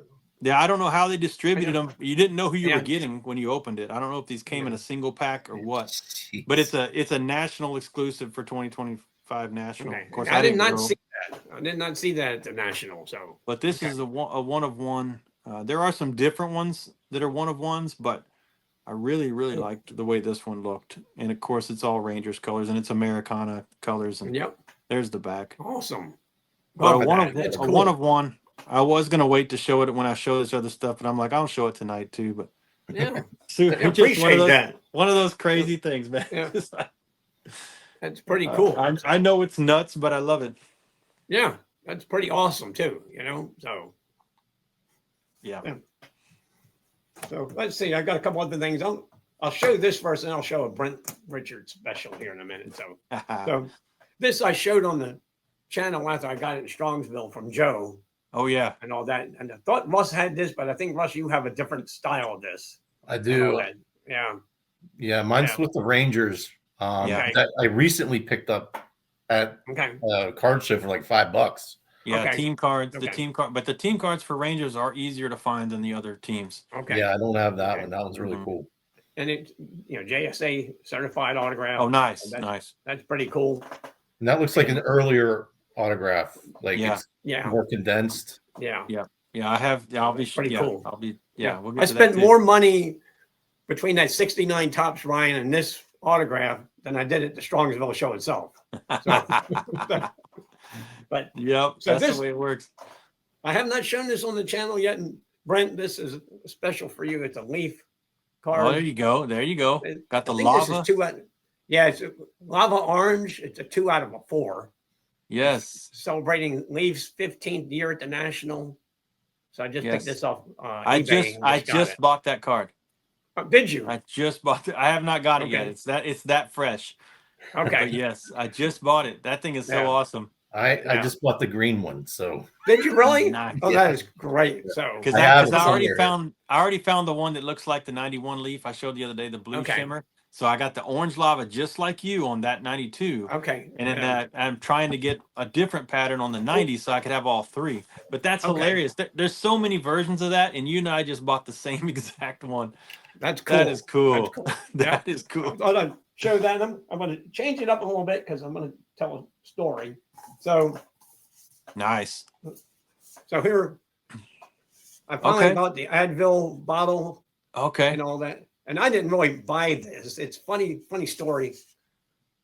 Yeah, I don't know how they distributed them. You didn't know who you were getting when you opened it. I don't know if these came in a single pack or what. Jeez. But it's a national exclusive for 2025 national. Okay. Of course, I did not see that. I did not see that at the national. So, but this is a 1-of-1. There are some different ones that are 1-of-1s, but I really liked the way this one looked. And of course, it's all Rangers colors and it's Americana colors. And there's the back. Awesome. But a 1-of-1. I was gonna wait to show it when I show this other stuff, but I'm like, I'll show it tonight too. But yeah, so I appreciate that. One of those crazy things, man. Yeah. That's pretty cool. I know it's nuts, but I love it. Yeah, that's pretty awesome too. So yeah. So let's see. I got a couple other things. I'll show this first, and I'll show a Brent Richards special here in a minute. So this I showed on the channel after I got it in Strongsville from Joe. Oh yeah, and all that. And I thought Russ had this, but I think Russ, you have a different style of this. I do. Yeah, mine's with the Rangers. That I recently picked up at a card show for like $5. Yeah, team cards. The team card, but the team cards for Rangers are easier to find than the other teams. Okay. Yeah, I don't have that one. That one's really cool. And it, JSA certified autograph. Oh, nice, nice. That's pretty cool. And that looks like an earlier autograph. Like it's more condensed. Yeah. I have. I'll be pretty cool. I'll be. Yeah. We'll get I spent more money between that 69 Topps Ryan and this autograph than I did at the Strongsville show itself. So, but that's the way it works. I have not shown this on the channel yet, and Brent, this is special for you. It's a Leaf card. Oh, there you go. Got the lava. It's lava orange. It's a 2 out of a 4. Yes. Celebrating Leafs 15th year at the National. So I just picked this off eBay. I just bought that card. Oh, did you? I just bought it. I have not got it yet. It's that fresh. Okay. But yes, I just bought it. That thing is so awesome. I just bought the green one. So did you really? Nice. Oh, that is great. So because I already found the one that looks like the 91 Leaf I showed the other day, the blue shimmer. So I got the orange lava just like you on that 92. Okay. And then that I'm trying to get a different pattern on the 90 so I could have all three. But that's hilarious. There's so many versions of that, and you and I just bought the same exact one. That's cool. That is cool. That's cool. That is cool. I'm going to show that. I'm going to change it up a little bit because I'm going to tell a story. So Nice. So here, I finally got the Advil bottle Okay. and all that. And I didn't really buy this. It's funny story.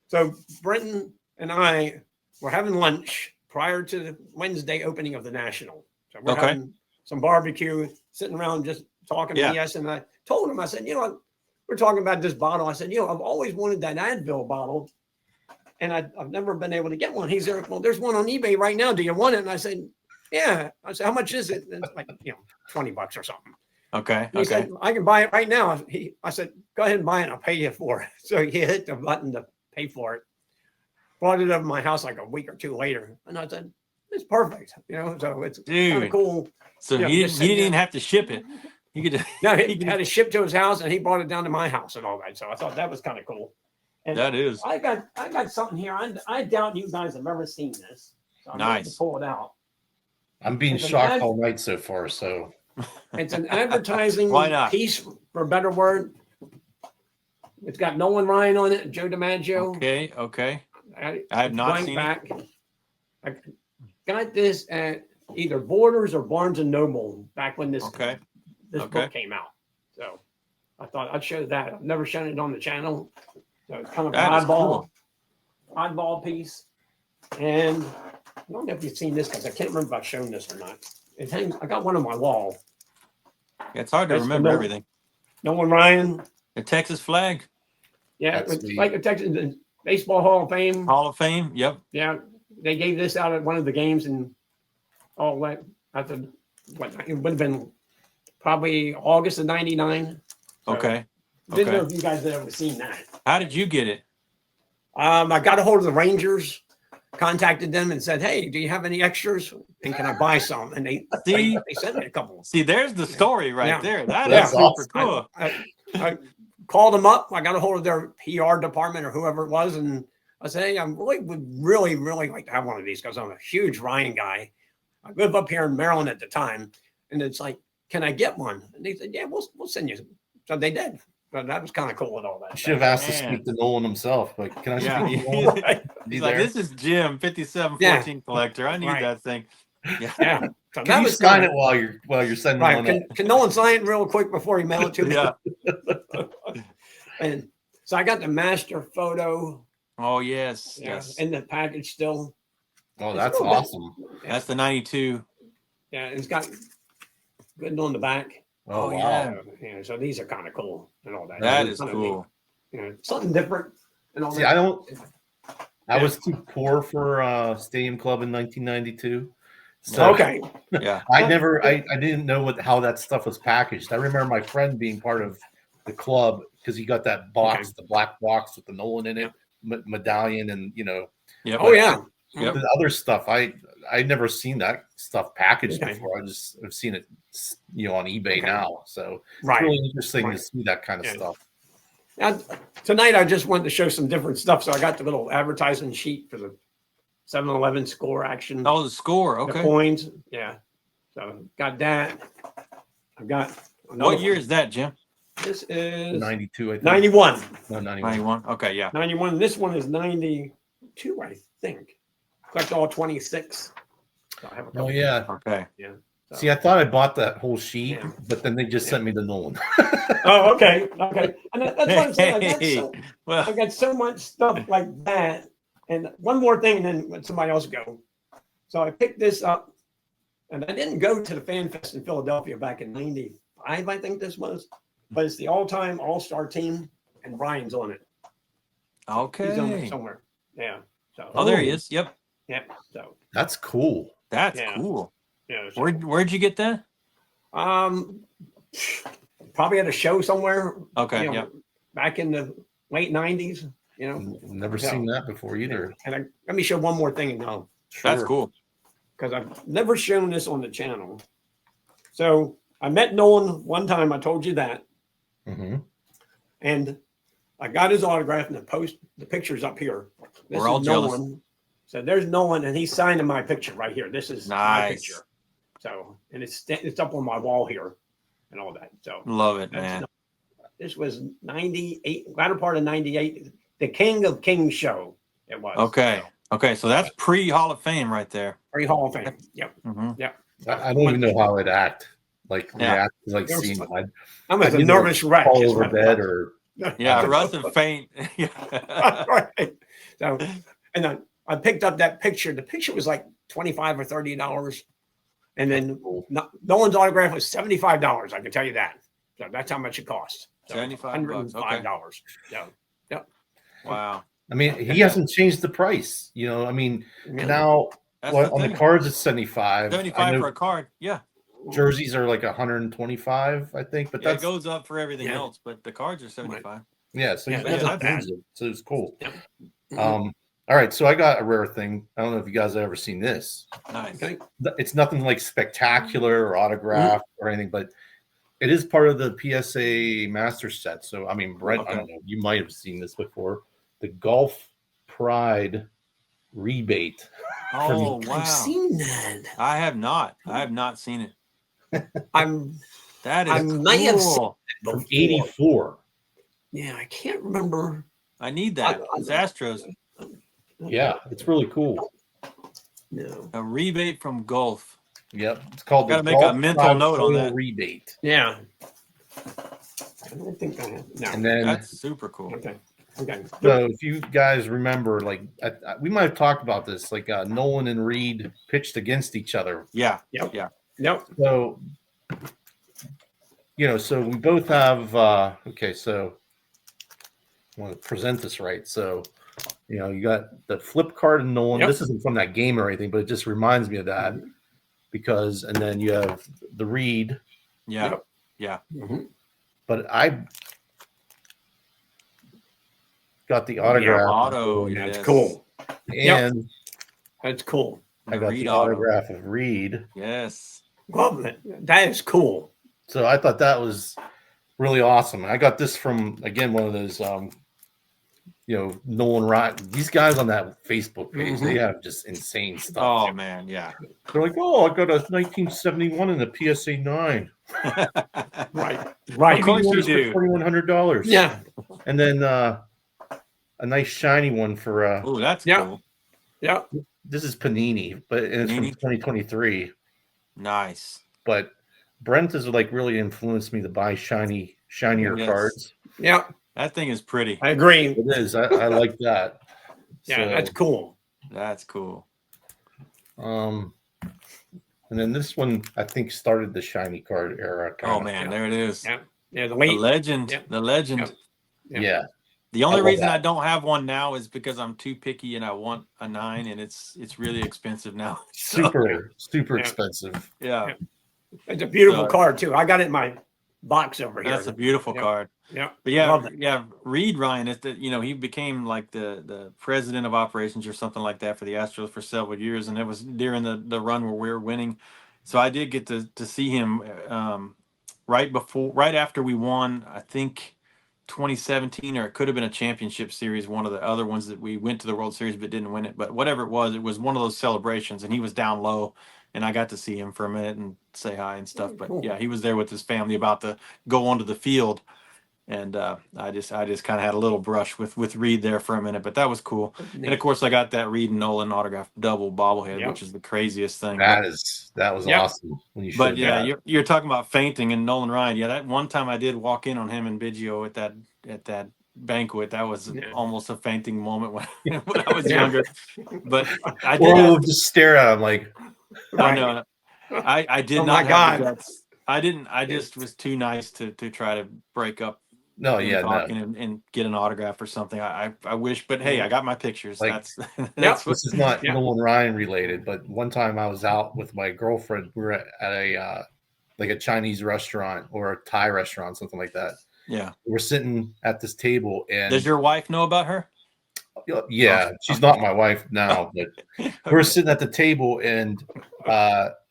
So Brenton and I were having lunch prior to the Wednesday opening of the National. So we're having some barbecue, sitting around just talking BS. And I told him, I said, we're talking about this bottle. I said, I've always wanted that Advil bottle. And I've never been able to get one. He's there. Well, there's one on eBay right now. Do you want it? And I said, yeah. I said, how much is it? And it's like, $20 or something. Okay. He said, I can buy it right now. I said, go ahead and buy it. I'll pay you for it. So he hit the button to pay for it. Brought it up to my house like a week or two later. And I said, it's perfect. So it's kind of cool. So he didn't even have to ship it. He could. No, he had it shipped to his house and he brought it down to my house and all that. So I thought that was kind of cool. And that is. I got something here. I doubt you guys have ever seen this. So I'm going to pull it out. I'm being shocked all night so far. So it's an advertising piece, for a better word. It's got Nolan Ryan on it, Joe DiMaggio. Okay. I have not seen it. I got this at either Borders or Barnes and Noble back when this book came out. So I thought I'd show that. I've never shown it on the channel. So it's kind of an oddball piece. And I don't know if you've seen this because I can't remember if I've shown this or not. It hangs. I got one on my wall. It's hard to remember everything. Nolan Ryan. The Texas flag. Yeah, it's like the Texas Baseball Hall of Fame. Hall of Fame. Yep. Yeah, they gave this out at one of the games and all that. I thought it would have been probably August of '99. So didn't know if you guys had ever seen that. How did you get it? I got a hold of the Rangers, contacted them and said, hey, do you have any extras? And can I buy some? And they sent me a couple. See, there's the story right there. That is super cool. I called them up. I got a hold of their PR department or whoever it was. And I said, hey, I would really like to have one of these because I'm a huge Ryan guy. I live up here in Maryland at the time. And it's like, can I get one? And they said, yeah, we'll send you. So they did. But that was kind of cool and all that. I should have asked to speak to Nolan himself, but can I speak to Nolan? He's like, this is Jim, 5714 collector. I need that thing. Yeah. So can you sign it while you're sending one? Can Nolan sign it real quick before he mail it to me? Yeah. And so I got the master photo. Oh yes. In the package still. Oh, that's awesome. That's the 92. Yeah, it's got good on the back. Oh wow. Yeah, so these are kind of cool and all that. That is cool. Something different and all See, that. I was too poor for Stadium Club in 1992. So I didn't know how that stuff was packaged. I remember my friend being part of the club because he got that box, the black box with the Nolan in it, medallion, and the other stuff. I'd never seen that stuff packaged before. I've seen it, on eBay now. So it's really interesting to see that kind of stuff. Now, tonight I just wanted to show some different stuff. So I got the little advertising sheet for the 7-Eleven score action. Oh, the score. Okay. The coins. Yeah. So got that. I've got. What year is that, Jim? This is 92. I think. 91. No, 91. 91. Okay, yeah. 91. This one is 92, I think. Collect all 26. So I have a couple. Yeah. Okay. Yeah. So. See, I thought I bought that whole sheet, but then they just sent me the Nolan. Oh, okay. And that's what I'm saying. I've got so much stuff like that. And one more thing, and then let somebody else go. So I picked this up, and I didn't go to the Fan Fest in Philadelphia back in '95, I think this was. But it's the all-time all-star team, and Brian's on it. Okay. He's on it somewhere. Yeah. So. There he is. Yep. Yeah. So. That's cool. That's cool. Yeah. So. Where'd you get that? Probably at a show somewhere. Okay. Back in the late '90s. Never seen that before either. And let me show one more thing. Sure. That's cool. Because I've never shown this on the channel. So I met Nolan one time. I told you that. Mm-hmm. And I got his autograph and the picture's up here. This We're all is jealous. Nolan. So there's Nolan, and he's signing my picture right here. This is my Nice. picture. So, and it's up on my wall here and all that. So Love it, that's man. this was 98, latter part of 98, the King of Kings show. It was. Okay. So, Okay. So that's pre Hall of Fame right there. pre Hall of Fame. Yep. Mm-hmm. Yep. I don't even know how I'd act. Like Yeah. react to like There's- seeing him. I'm a I'd either nervous wreck. fall is over what- dead or Yeah. Russ and faint. Yeah. Right. So, and then I picked up that picture. The picture was like $25 or $30. And then Nolan's autograph was $75. I can tell you that. So that's how much it cost. So $75. Okay. $105. So, yep. Wow. I mean, he hasn't changed the price. You know, I mean, Yeah. now That's what, the on thing. the cards it's 75. 75 for a card. Yeah. Jerseys are like 125, I think. But Yeah, it that's goes up for everything Yeah. else, but the cards are 75. yeah. So Yeah, he that's hasn't not bad. changed it, so it's cool. Yep. All right, so I got a rare thing. I don't know if you guys have ever seen this. Nice. Okay. It's nothing like spectacular or autographed or anything, but it is part of the PSA Master set. So I mean, Brent, I don't know, you might have seen this before. The Golf Pride rebate. Oh, I've wow. seen that. I have not. I have not seen it. That is I may have seen cool. From before. 84. Yeah, I can't remember. I need that. It's Astros. Yeah, it's really cool. No. A rebate from Gulf. Yep, it's called Gotta the make a Golf mental Pride note on Foil that. rebate. Yeah. I don't think I have. No. And then That's super cool. Okay. Okay. so if you guys remember, like we might have talked about this, like Nolan and Reed pitched against each other. Yeah. Yep. Yeah. Yep. So, you know, so we both have, okay, so I want to present this right. So, you know, you got the flip card and Nolan. Yep. This isn't from that game or anything, but it just reminds me of that because, and then you have the Reed, Yeah. Yep. Yeah. Mhm. but I got the autograph. Auto. That's Yes. cool. And That's cool. I got Reed the auto. autograph of Reed. Yes. Well, that is cool. So I thought that was really awesome. I got this from again one of those you know, Nolan Ryan. These guys on that Facebook page, they have just insane stuff. Oh man, yeah. They're like, oh, I got a 1971 in the PSA 9. Right. Right. Of course you do. $2,100. Yeah. And then a nice shiny one for Oh, that's Yeah. cool. Yeah. this is Panini, but and it's from Panini? 2023. Nice. But Brent has like really influenced me to buy shinier Yes. cards. Yeah. That thing is pretty. I agree. It is. I like that. Yeah, So, that's cool. That's cool. and then this one I think started the shiny card era. Oh kinda. man, there it is. Yeah. Yeah. The The late. legend. Yeah. The legend. Yeah. Yeah. The only love reason that. I don't have one now is because I'm too picky and I want a 9 and it's really expensive now. Super Yeah. expensive. Yeah. It's a beautiful So- card too. I got it in my box over here. That's a beautiful Yeah. card. Yeah. But yeah, Love it. yeah, Reed Ryan is that he became like the president of operations or something like that for the Astros for several years, and it was during the run where we were winning. So I did get to see him right after we won, I think 2017, or it could have been a championship series, one of the other ones that we went to the World Series but didn't win it. But whatever it was one of those celebrations, and he was down low, and I got to see him for a minute and say hi and stuff. But Cool. yeah, he was there with his family about to go onto the field. And I just kind of had a little brush with Reed there for a minute, but that was cool. And of course, I got that Reed and Nolan autograph double bobblehead, Yep. which is the craziest thing. That was Yeah. awesome. When you But showed yeah, that. you're talking about fainting and Nolan Ryan. Yeah, that one time I did walk in on him and Biggio at that banquet. That was Yeah. almost a fainting moment when, when I was Yeah. younger. But I did. Or have- we'll just stare at him like, I know. I did Oh not my have the God. guts. I didn't. I just was too nice to try to break up. no, And yeah, no. talking and get an autograph or something. I wish, but hey, I got my pictures. Like- That's that's what. This is not Yeah. Nolan Ryan related, but one time I was out with my girlfriend. We were at a like a Chinese restaurant or a Thai restaurant, something like that. Yeah. We're sitting at this table, and Does your wife know about her? yeah, she's not my wife now, but we're sitting at the table, and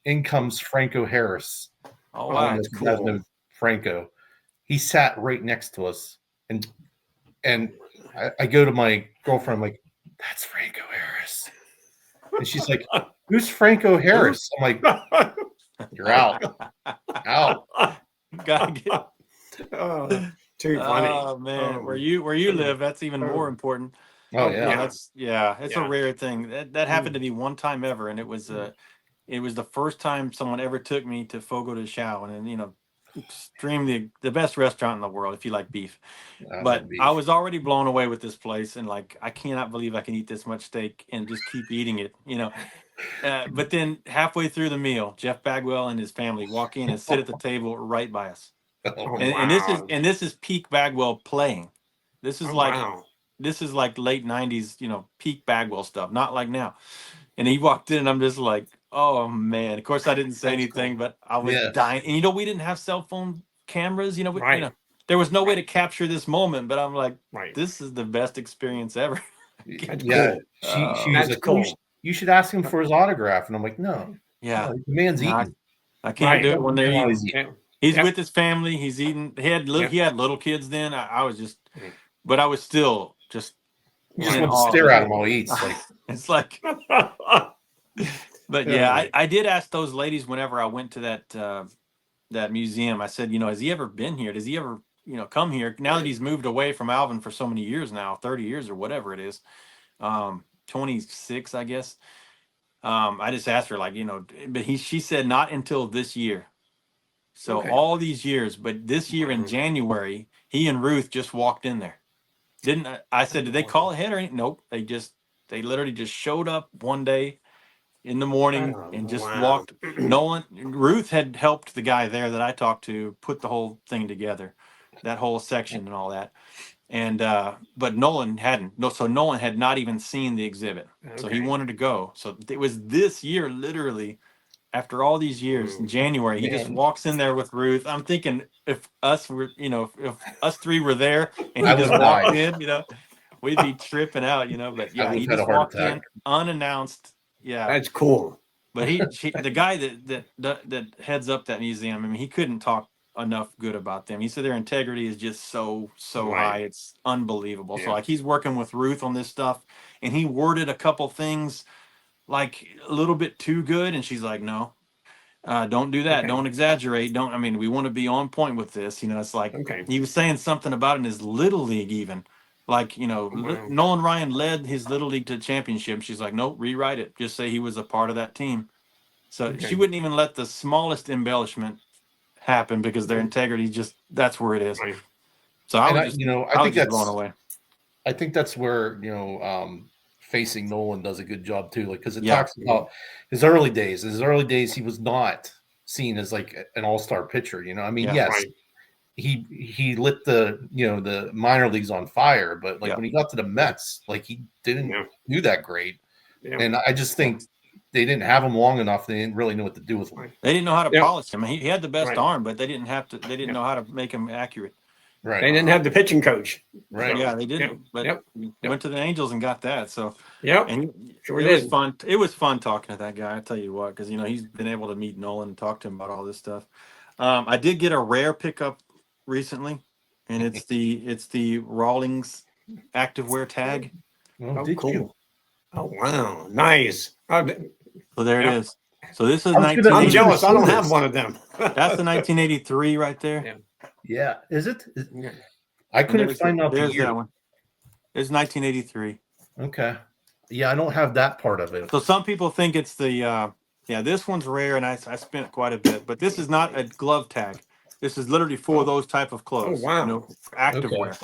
in comes Franco Harris. Oh I wow, don't know if you guys know Franco. He sat right next to us, and And I go to my girlfriend, I'm like, that's Franco Harris. And she's like, who's Franco Harris? I'm like, you're out. Out. Gotta get. Oh, too funny. Oh man, where you live, that's even more important. Oh You yeah. know, it's a rare thing. That happened to me one time ever, and it was the first time someone ever took me to Fogo de Chao, and you know, extremely the best restaurant in the world if you like beef. I But love beef. I was already blown away with this place, and like I cannot believe I can eat this much steak and just keep eating it, you know. But then halfway through the meal, Jeff Bagwell and his family walk in and sit at the table right by us. Oh, And this is peak Bagwell playing. This is like wow. this is like late '90s, you know, peak Bagwell stuff, not like now. And he walked in, and I'm just like, oh man. Of course, I didn't say That's anything, cool. but I was Yeah. dying. And you know, we didn't have cell phone cameras. You know, you Right. know, there was no way to capture this moment. But I'm like, Right. this is the best experience ever. That's Yeah. cool. She was That's like, cool. you should ask him for his autograph. And I'm like, no. Yeah, No, the man's no, eating. I can't Right. do it when they're While eating. he's eating. He's Yep. with his family. He's eating. He had little kids then. I was just, but I was still just. You just in want to awe. stare at him while he eats. Like, It's like, but yeah, I did ask those ladies whenever I went to that museum. I said, you know, has he ever been here? Does he ever, you know, come here? Now that he's moved away from Alvin for so many years now, 30 years or whatever it is, 26, I guess. I just asked her, like, you know, but she said not until this year. So Okay. all these years, but this year in January, he and Ruth just walked in there. Didn't I said, did they call ahead or anything? Nope. They literally just showed up one day in the morning and just walked. Ruth had helped the guy there that I talked to put the whole thing together, that whole section and all that. And but Nolan hadn't. No, so Nolan had not even seen the exhibit. So he Okay. wanted to go. So it was this year, literally, after all these years, in January, he just walks in there with Ruth. I'm thinking if us were, you know, if us three were there and he I just would walked die. in, you know, we'd be tripping out, you know. But I yeah, would he have had a just heart walked attack. in unannounced. Yeah, That's cool. but the guy that heads up that museum, I mean, he couldn't talk enough good about them. He said their integrity is just so Right. high, it's unbelievable. So Yeah. like he's working with Ruth on this stuff, and he worded a couple things like a little bit too good, and she's like, no. Don't do that. Okay. Don't exaggerate. Don't. I mean, we want to be on point with this. You know, it's like Okay. he was saying something about in his little league, even like, you know, Wow. Nolan Ryan led his little league to the championship. She's like, nope, rewrite it. Just say he was a part of that team. So Okay. she wouldn't even let the smallest embellishment happen because their integrity that's where it is. Right. So I And was I- just, you know, I I was think just that's- blown away. I think that's where, you know, facing Nolan does a good job too. Like, because it Yeah. talks about his early days. In his early days, he was not seen as like an all-star pitcher. You know, I mean, Yeah. yes, Right. he lit the minor leagues on fire, but like Yeah. when he got to the Mets, like he didn't Yeah. do that great. Yeah. And I just think they didn't have him long enough. They didn't really know what to do with him. Right. They didn't know how to Yeah. polish him. He had the best Right. arm, but they didn't know how to make him accurate. Right. They didn't have the pitching coach. Right. Yeah, they didn't. Yep. But Yep. went to the Angels and got that. So Yep. and Sure it did. was fun. It was fun talking to that guy. I tell you what, because you know he's been able to meet Nolan and talk to him about all this stuff. I did get a rare pickup recently, and it's the Rawlings activewear tag. Oh, Oh, did cool. you? Oh, wow. Nice. So there Yeah. it is. So this is I was gonna- 1980. I'm Hey, jealous. I don't this. have one of them. That's the 1983 right there. Yeah. Yeah. Is it? Yeah. I And couldn't find out the there's year. that one. It's 1983. Okay. Yeah, I don't have that part of it. So some people think it's the this one's rare, and I spent quite a bit, but this is not a glove tag. This is literally for those type of clothes. Oh, wow. You know, for activewear.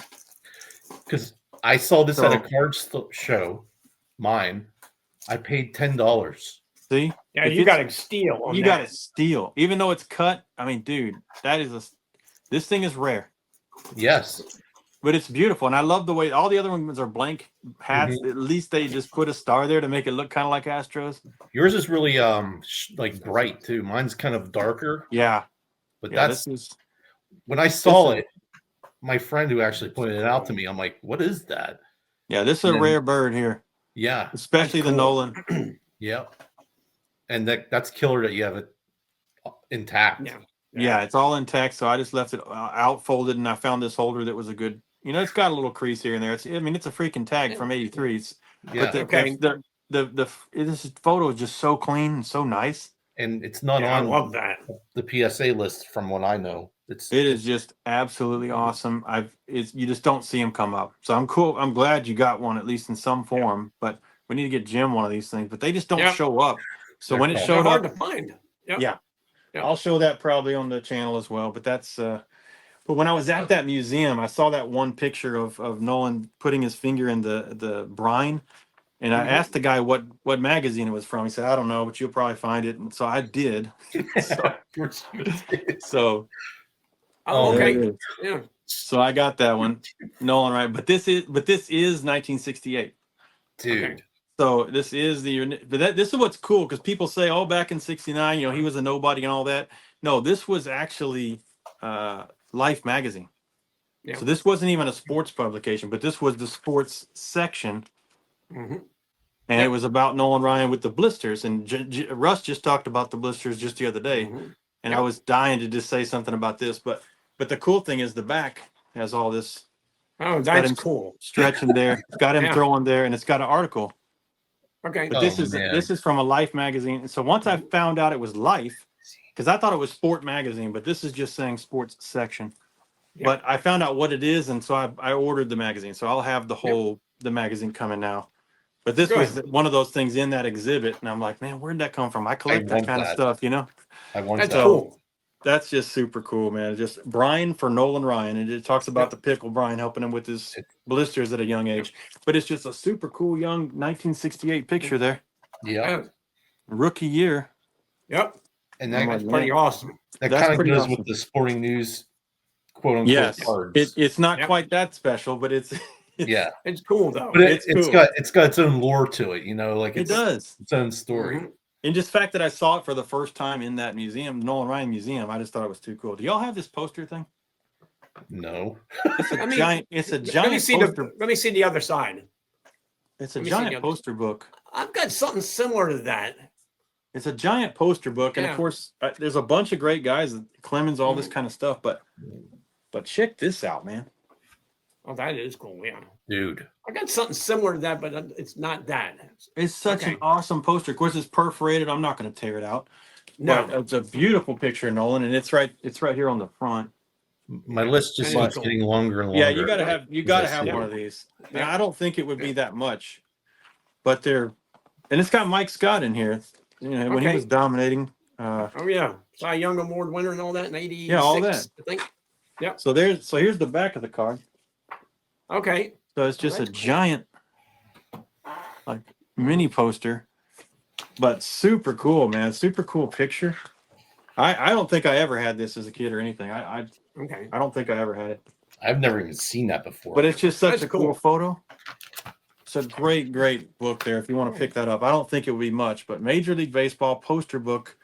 Because I saw this at a So- card show, mine. I paid $10. See, Yeah, If you it's- got to steal on you that. got to steal, even though it's cut. I mean, dude, this thing is rare, Yes. but it's beautiful, and I love the way all the other ones are blank hats. Mm-hmm. At least they just put a star there to make it look kind of like Astros. Yours is really like bright too. Mine's kind of darker, Yeah, but yeah. that's This is when I saw this is- it. My friend who actually pointed it out to me, I'm like, "What is that?" this is a And- rare bird here, Yeah, especially the cool. Nolan. yeah, and that's killer that you have it intact. Yeah. Yeah, it's all intact. So I just left it out folded, and I found this holder that was a good You know, it's got a little crease here and there. I mean, it's a freaking tag from '83. Yeah. But Okay. this photo is just so clean and so nice. And it's not I on love that. the PSA list from what I know. It is just absolutely awesome. You just don't see them come up. So I'm cool. I'm glad you got one, at least in some form. But we need to get Jim one of these things. But they just don't Yep. show up. So They're when it cool. They're showed hard up, to find. Yep. yeah, Yep. I'll show that probably on the channel as well. But that's but when I was at that museum, I saw that one picture of Nolan putting his finger in the brine. And I asked the guy what magazine it was from. He said, I don't know, but you'll probably find it. And so I did. So Oh, there okay. it is. Yeah. So I got that one, Nolan, right? But this is 1968, Dude. Okay. So this is this is what's cool because people say, oh, back in '69, he was a nobody and all that. No, this was actually Life magazine. Yeah. So this wasn't even a sports publication, but this was the sports section, Mm-hmm. and it was about Nolan Ryan with the blisters. And Russ just talked about the blisters just the other day, and I was dying to just say something about this, but the cool thing is the back has all this. Oh, that's cool. Stretching there. It's got him throwing there, and it's got an article. Okay. But this is from a Life magazine. So once I found out it was Life, because I thought it was Sport magazine, but this is just saying sports section. Yeah. But I found out what it is, and so I ordered the magazine. So I'll have the magazine coming now. But this was one of those things in that exhibit, and I'm like, man, where'd that come from? I collect that kind of stuff, I want That's that. cool. That's just super cool, man. Just Brian for Nolan Ryan, and it talks about the pickle Brian helping him with his blisters at a young age. But it's just a super cool young 1968 picture there. Yeah. Rookie year. Yep. And that's pretty awesome. That kind of goes with the sporting news, quote unquote. Cards. It's not quite that special, but it's it's cool though. But it's got its own lore to it, like it does its own story. Mm-hmm. And just the fact that I saw it for the first time in that museum, Nolan Ryan Museum, I just thought it was too cool. Do y'all have this poster thing? No. It's a giant. It's a giant poster. Let me see the other side. It's a giant poster book. I've got something similar to that. It's a giant poster book, and of course, there's a bunch of great guys, Clemens, all this kind of stuff. But check this out, man. Oh, that is cool, yeah, dude. I got something similar to that, but it's not that. It's such an awesome poster. Of course, it's perforated. I'm not going to tear it out. No, but it's a beautiful picture, Nolan, and it's right here on the front. My list just keeps getting longer and longer. Yeah, you got to have one of these. Yeah. I don't think it would be that much, but and it's got Mike Scott in here. When he was dominating. Oh yeah, Cy Young Award winner and all that in '86. Yeah, all that. I think. Yeah. So here's the back of the card. Okay. So it's just a giant, like mini poster, but super cool, man. Super cool picture. I don't think I ever had this as a kid or anything. I don't think I ever had it. I've never even seen that before. But it's just such a cool photo. It's a great book there if you want to pick that up. I don't think it would be much, but Major League Baseball poster book,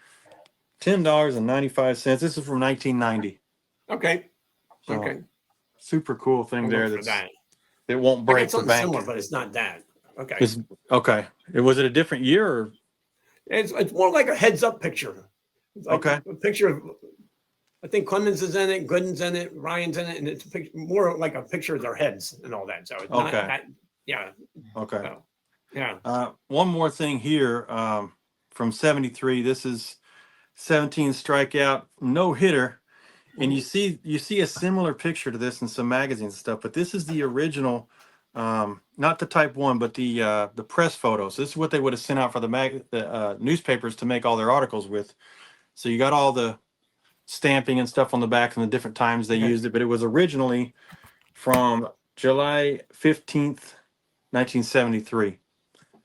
$10.95. This is from 1990. Okay. So, okay. Super cool thing there. It won't break the bank. Similar, but it's not that. Okay. Okay. Was it a different year or? It's more like a heads up picture. Like a picture of, I think Clemens is in it, Gooden's in it, Ryan's in it, and it's more like a picture of their heads and all that. So it's not that, yeah. Okay. So, yeah. One more thing here from '73. This is 17 strikeout, no hitter. And you see a similar picture to this in some magazines and stuff, but this is the original, not the type 1, but the press photos. This is what they would have sent out for the newspapers to make all their articles with. So you got all the stamping and stuff on the back and the different times they used it, but it was originally from July 15th, 1973.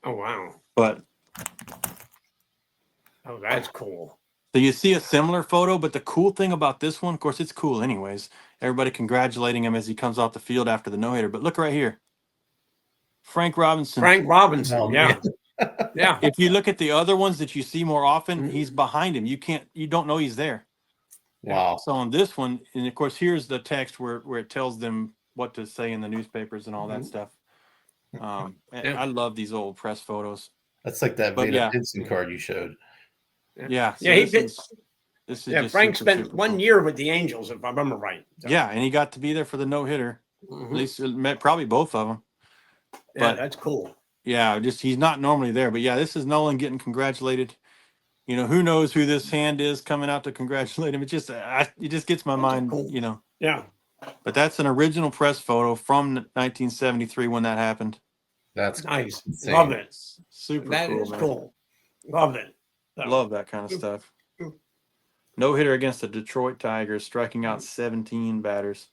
Oh, wow. But oh, that's cool. So you see a similar photo, but the cool thing about this one, of course, it's cool anyways. Everybody congratulating him as he comes off the field after the no-hitter. But look right here. Frank Robinson. Yeah. Yeah. If you look at the other ones that you see more often, he's behind him. You don't know he's there. Wow. So on this one, and of course, here's the text where it tells them what to say in the newspapers and all that stuff. I love these old press photos. That's like that Vada Pinson card you showed. Yeah. So this is just Frank super, spent super 1 cool. year with the Angels, if I remember right. So. Yeah, and he got to be there for the no-hitter. At least probably both of them. Yeah, that's cool. Yeah, just he's not normally there. But yeah, this is Nolan getting congratulated. You know, who knows who this hand is coming out to congratulate him. It just it just gets my mind, cool. you know. Yeah. But that's an original press photo from 1973 when that happened. That's nice. insane. Love it. Super That cool, is man. cool. Love it. So, Love that kind of stuff. No hitter against the Detroit Tigers, striking out 17 batters.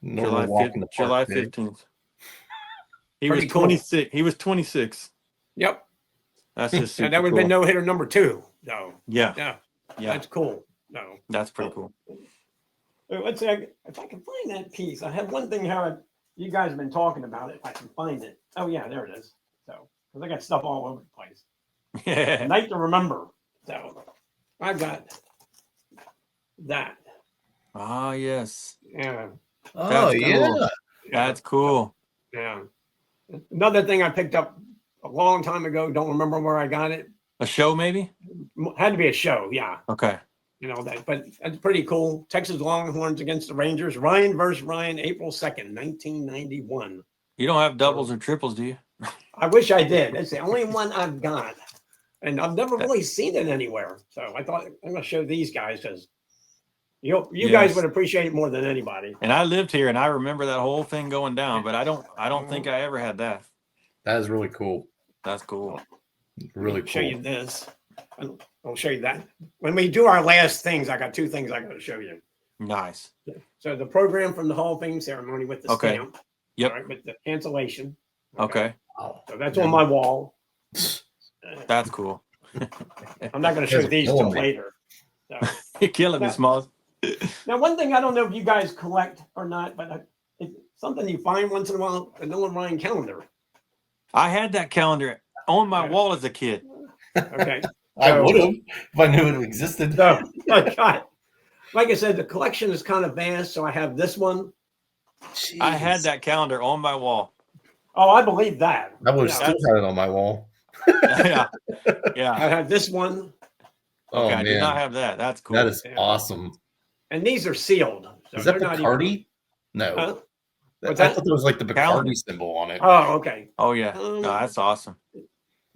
Normal walk in the park, July Dave. 15th. He Pretty was cool. 26. He was 26. Yep. That's just super And that would have cool. been no hitter number 2. No. Yeah. Yeah. Yeah. That's cool. No. That's pretty cool. Let's see if I can find that piece. I have one thing how you guys have been talking about it. If I can find it. Oh yeah, there it is. So because I got stuff all over the place. Yeah. Night to remember. So I've got that. Ah, yes. Yeah. Oh, That's yeah. cool. That's cool. Yeah. Another thing I picked up a long time ago. Don't remember where I got it. A show, maybe? Had to be a show. Yeah. Okay. You know that, but that's pretty cool. Texas Longhorns against the Rangers. Ryan versus Ryan, April 2nd, 1991. You don't have doubles or triples, do you? I wish I did. That's the only one I've got. And I've never really seen it anywhere. So I thought I'm going to show these guys because you guys would appreciate it more than anybody. And I lived here and I remember that whole thing going down, but I don't think I ever had that. That is really cool. That's cool. Really Show cool. you this. I'll show you that. When we do our last things, I got 2 things I got to show you. Nice. So the program from the Hall of Fame ceremony with the stamp. Yep. All right, with the cancellation. Okay. So that's on my wall. That's cool. I'm not going to show That's these till killing me. later. So, You're killing me, Smalls. now, one thing I don't know if you guys collect or not, but it's something you find once in a while, the Nolan Ryan calendar. I had that calendar on my Yeah. wall as a kid. Okay. I would have if I knew it existed. So, like I said, the collection is kind of vast. So I have this one. I had Jeez. that calendar on my wall. Oh, I believe that. I would have Yeah. still had it on my wall. Yeah. I Yeah. have this one, Oh, Okay, I did not man. have that. That's cool. That is Yeah. awesome. and these are sealed. So Is that they're not Bacardi? No. Huh? I What's thought that? there was like the Bacardi Calendar. symbol on it. Oh, okay. Oh yeah. No, that's awesome.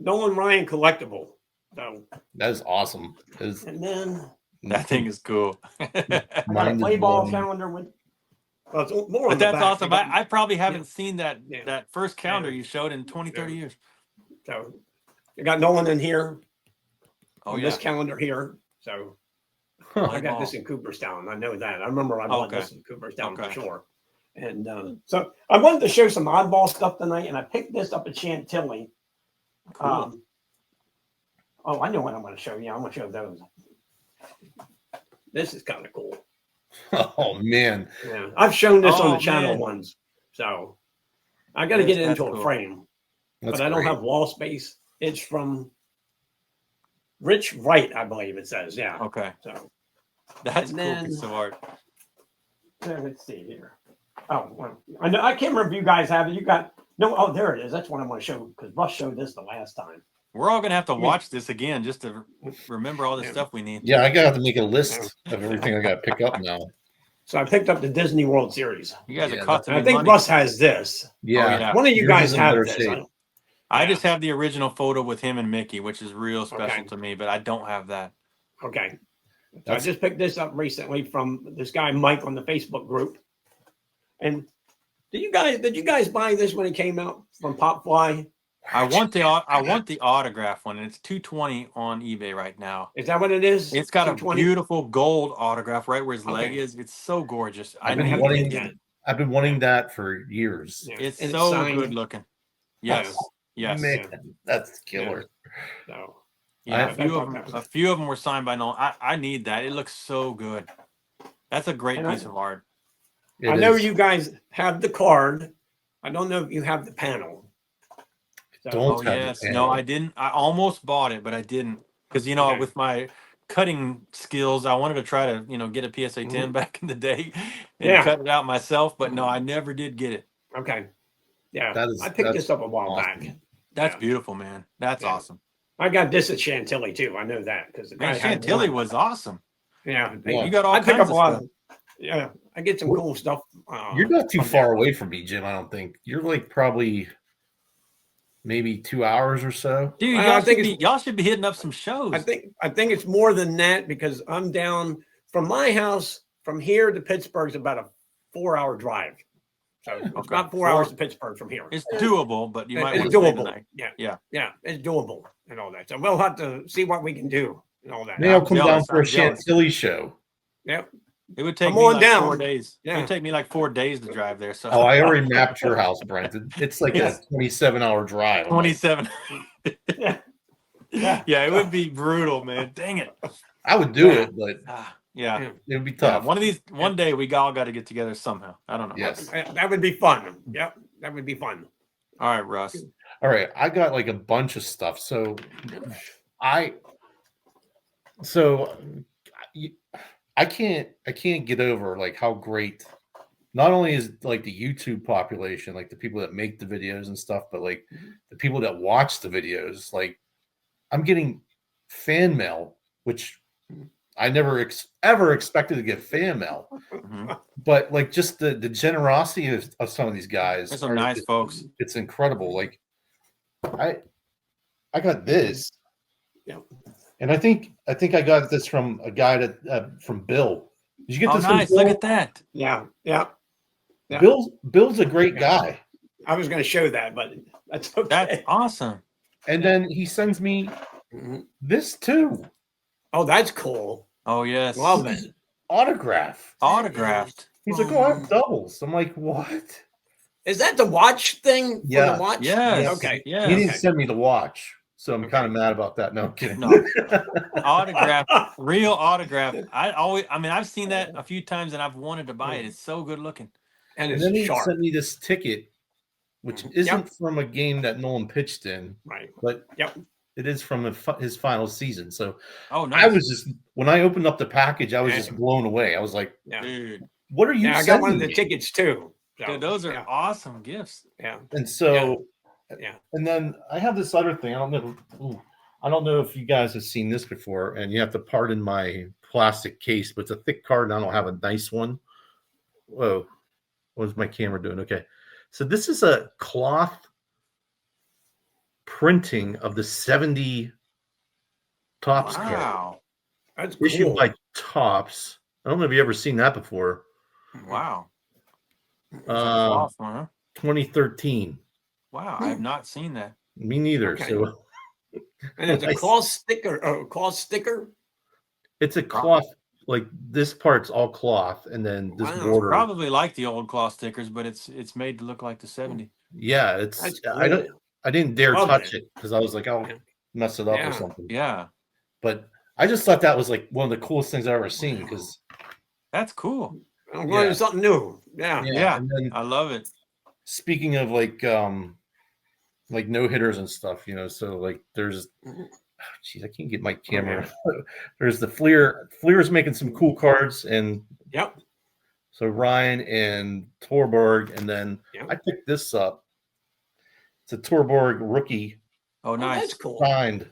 Nolan Ryan collectible. So, That is awesome. That is- and then That thing is cool. I got a Mine is play ball blown. calendar with. Well, it's more on But the that's back. awesome. I got- I probably haven't seen that Yeah. that first calendar Yeah. you showed in 20, 30 years. So I got Nolan in here. Oh on yeah. this calendar here. So I got this in Cooperstown. I know that. I remember I bought this in Cooperstown for Okay. sure. And so I wanted to show some oddball stuff tonight, and I picked this up at Chantilly. Cool. Oh, I know what I'm going to show you. I'm going to show those. This is kind of cool. Oh man. Yeah, I've shown this on Oh, the channel man. once, so I got to get it That's into a cool. frame, That's but I don't great. have wall space. It's from Rich Wright, I believe it says. Yeah. Okay. So That's And cool then- piece of art. let's see here. Oh, well, I know I can't remember if you guys have it. You got no. Oh, there it is. That's what I want to show because Russ showed this the last time. We're all gonna have to Yeah. watch this again just to remember all the Yeah. stuff we need. Yeah, I gotta have to make a list of everything I gotta pick up now. So I picked up the Disney World Series. You guys Yeah, are costing And I me think money. Russ has this. Yeah. yeah. One of you Yours guys is in have better this. shape. I just have the original photo with him and Mickey, which is real special Okay. to me, but I don't have that. Okay. So I That's- just picked this up recently from this guy Mike on the Facebook group. And did you guys buy this when it came out from Pop Fly? I want the autograph one, and it's $220 on eBay right now. Is that what it is? It's got a 220? beautiful gold autograph right where his leg Okay. is. It's so gorgeous. I I've been need to wanting get that. it. I've been wanting that for years. Yeah. It's And so signed. good looking. Yes. Yes. Man, that's killer. So, Yeah, I- a few of them were signed by Nolan. I need that. It looks so good. That's a great And piece of art. It I know is. you guys have the card. I don't know if you have the panel. So, Don't- Oh have the yes. panel. No, I didn't. I almost bought it, but I didn't because Okay. with my cutting skills, I wanted to try to get a PSA 10 back in the day and Yeah. cut it out myself. But no, I never did get it. Okay. Yeah. That is- I picked that's this up a while awesome. back. That's Yeah. beautiful, man. That's Yeah. awesome. I got this at Chantilly too. I know that because the guy Man, had Chantilly one. was awesome. Yeah. Yeah. You got all I pick kinds up of a lot stuff. of. Yeah. I get some cool stuff. You're not too from far there. away from me, Jim. I don't think you're like probably maybe 2 hours or so. Dude, Well, y'all should be hitting up some shows. I think it's more than that because I'm down from my house from here to Pittsburgh is about a 4-hour drive. So it's about 4 hours to Pittsburgh from here. It's doable, but you might want It's to stay the doable. night. Yeah, it's doable and all that. So we'll have to see what we can do and all that. Maybe I'll I'm come jealous. down for a I'm jealous. Chantilly show. Yep. It would take Come me on like down. 4 days. It Yeah. would take me like 4 days to drive there. So Oh, I already mapped your house, Brent. It's like Yes. a 27-hour drive. I'm like, 27. Yeah. Yeah, it would be brutal, man. Dang it. I would do it, but Yeah. it would be Yeah, tough. one day we all got to get together somehow. I don't know. Yes. That would be fun. Yep. That would be fun. All right, Russ. All right, I got like a bunch of stuff. So I can't get over like how great not only is like the YouTube population, like the people that make the videos and stuff, but like the people that watch the videos. Like I'm getting fan mail, which I never ever expected to get fan mail. Mhm. But like just the generosity of some of these guys. They're some nice folks. It's incredible. Like I got this. Yeah. And I think I got this from a guy that from Bill. Did you get Oh, this? From nice. Bill? Look at that. Yeah. Yeah. Yeah. Bill's a great guy. I was going to show that, but that's okay. That's awesome. And then he sends me Mhm. this too. Oh, that's cool. Oh, yes. Love it. Autograph. Autographed. He's like, oh, I have doubles. I'm like, what? Is that the watch thing? Yeah. For the watch? Yes. Okay. Yeah. He didn't send me the watch. So I'm kind of mad about that. No, I'm kidding. No. Autograph, real autograph. I've seen that a few times and I've wanted to buy it. It's so good looking. And And it's then he sharp. sent me this ticket, which Yep. isn't from a game that Nolan pitched in, Right. but Yep. it is from his final season. So Oh, nice. I was just, when I opened up the package, I was just Yeah. blown away. I was like, Yeah. Dude, what are you Yeah, I got one of sending the me? tickets too. So, dude, those are yeah. awesome gifts. Yeah. And so, Yeah. and then I have this other thing. I don't know if you guys have seen this before, and you have to pardon my plastic case, but it's a thick card, and I don't have a nice one. Whoa, what is my camera doing? Okay, so this is a cloth printing of the 70 Topps card, Wow. That's cool. issued by Topps. I don't know if you ever seen that before. Wow. It's a cloth one, huh? 2013. Wow. I have not seen that. Me neither. Okay. So And it's a Nice. cloth sticker. Cloth sticker. it's a cloth. Like this part's all cloth, and then this Wow. border. Probably like the old cloth stickers, but it's made to look like the 70. Yeah, it's. That's I don't. cool. I didn't dare Love touch it. it because I was like, I'll Yeah. mess it up Yeah. or something. Yeah. But I just thought that was like one of the coolest things I've ever seen. Because That's cool. I'm learning something new. Yeah. Yeah. And then I love it. speaking of like no hitters and stuff, so like there's. Geez, I can't get my camera. There's the Fleer. Fleer's making some cool cards, and Yep. so Ryan and Torborg, and then Yep. I picked this up. It's a Torborg rookie Oh, Oh, nice. that's cool. signed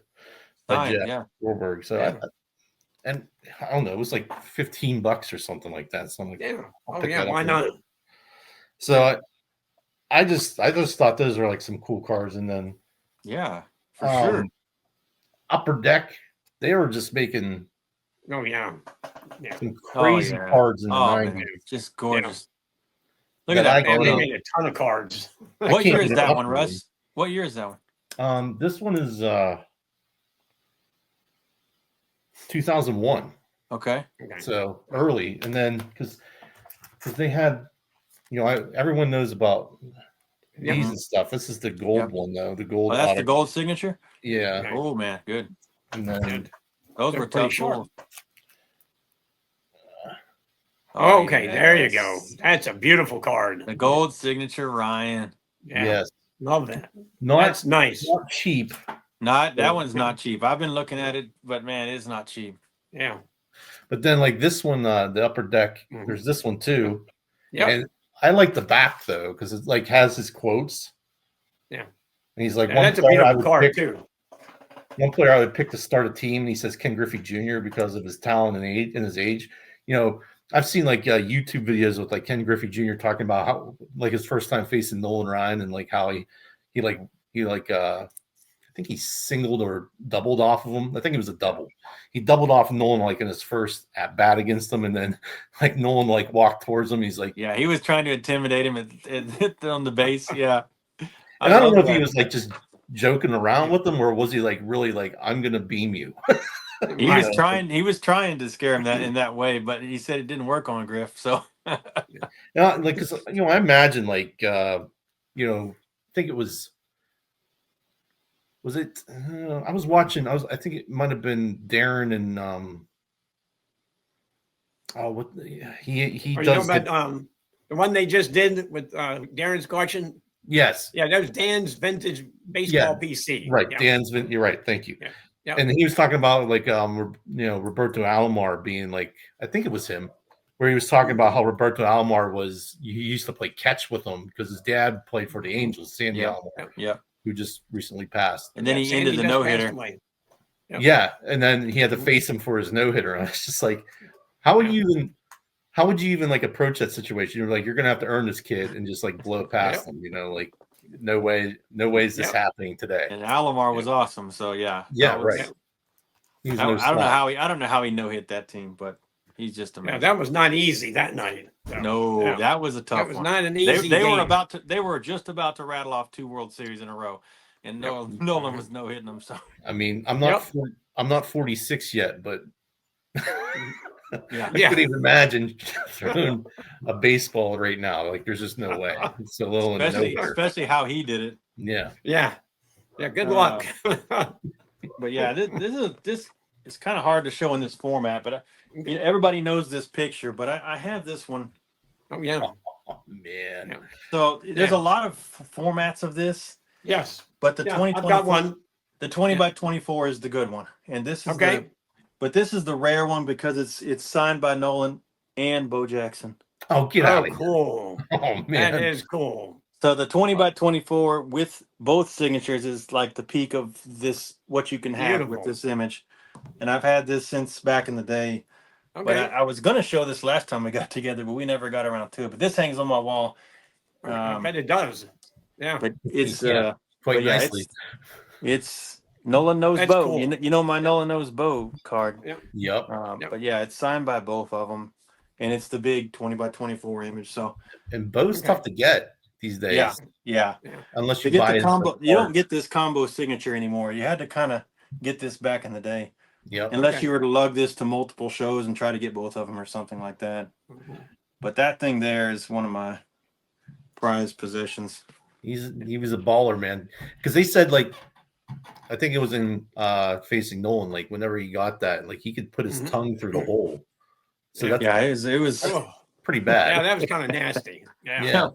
by Fine, Jeff yeah. Torborg. So Yeah. and I don't know, it was like $15 or something like that. So I'm like, Yeah. I'll Oh pick yeah. that up Why real not? quick. So I just thought those were like some cool cards, and then Yeah, for sure. Upper Deck, they were just making Oh yeah. Yeah. some Oh, crazy yeah. cards in the Oh, 90s. man. Just gorgeous. Look at That that I And photo. they made a ton of cards. I What can't year get is it that up one, really. Russ? What year is that one? This one is 2001. Okay. Okay. So early, and then because they had, everyone knows about Yep. these and stuff. This is the gold Yep. one though. The gold. Oh, that's the autograph. gold signature? Yeah, Okay. Oh, man. Good. and then Those They're were pretty tough sharp. pulls. Okay, there you go. yes. That's a beautiful card. The gold signature, Ryan. Yeah. yes, Love that. not That's nice. not cheap, That one's not cheap. I've been looking at it, but man, it's not cheap. Yeah. but then like this one, the Upper Deck. Mhm. There's this one too, Yep. and I like the back though because it like has his quotes. Yeah. and he's like And one that's a player I beautiful would card pick. too. One player I would pick to start a team, and he says Ken Griffey Jr. because of his talent and his age. I've seen like YouTube videos with like Ken Griffey Jr. talking about how like his first time facing Nolan Ryan and like how he I think he singled or doubled off of him. I think it was a double. He doubled off Nolan like in his first at bat against him, and then like Nolan like walked towards him. He's like, yeah, he was trying to intimidate him on the base. Yeah, and I don't know if that. he was like just joking around with him or was he like really like I'm gonna beam you. He was trying. He was trying to scare him that in that way, but he said it didn't work on Griff. So, yeah, like because I imagine like I think it was it? I was watching. I think it might have been Darren and oh, what he Are does you talking about the one they just did with Darren's collection? Yes. Yeah, that was Dan's vintage baseball PC. Right, Yeah. You're right. Thank you. Yeah. Yeah. And he was talking about like Roberto Alomar being like I think it was him where he was talking about how Roberto Alomar he used to play catch with him because his dad played for the Angels, Sandy Alomar. Yeah. Who just recently passed. And then he ended the no-hitter. Yep. Yeah, and then he had to face him for his no-hitter. And I was just like, how would you even like approach that situation? You're like, you're gonna have to earn this kid and just like blow past him, like no way is this happening today. And Alomar was awesome, so yeah. Right. I don't know how he no-hit that team, but he's just amazing. Yeah, that was not easy that night. No, that was a tough one. That was not an easy they game. They were just about to rattle off 2 World Series in a row, and Nolan was no hitting them. So I mean, I'm not 46 yet, but I couldn't even imagine throwing a baseball right now. Like, there's just no way. It's a little especially how he did it. Yeah. Good luck. But yeah, this is kind of hard to show in this format. But everybody knows this picture. But I have this one. Oh yeah. Oh man. So there's a lot of formats of this. Yes. But the 2024, I've got one. The 20 by 24 is the good one, and this is okay. But this is the rare one because it's signed by Nolan and Bo Jackson. Oh, get out of here. Cool. Oh man, that is cool. So the 20 by 24 with both signatures is like the peak of this, what you can have with this image. And I've had this since back in the day. Okay. But I was going to show this last time we got together, but we never got around to it. But this hangs on my wall. I bet it does. Yeah. But it's quite nicely. It's Nolan Knows That's Bo. cool. You know my Nolan Knows Bo card. Yep. But yeah, it's signed by both of them. And it's the big 20 by 24 image. So and Bo's tough to get these days. Yeah. Unless you buy the combo, you don't get this combo signature anymore. You had to kind of get this back in the day. Yeah. Unless you were to lug this to multiple shows and try to get both of them or something like that. But that thing there is one of my prized possessions. He was a baller, man. Because they said like I think it was in facing Nolan, like whenever he got that, like he could put his tongue through the hole. So that's it was pretty bad. Yeah, that was kind of nasty. Yeah.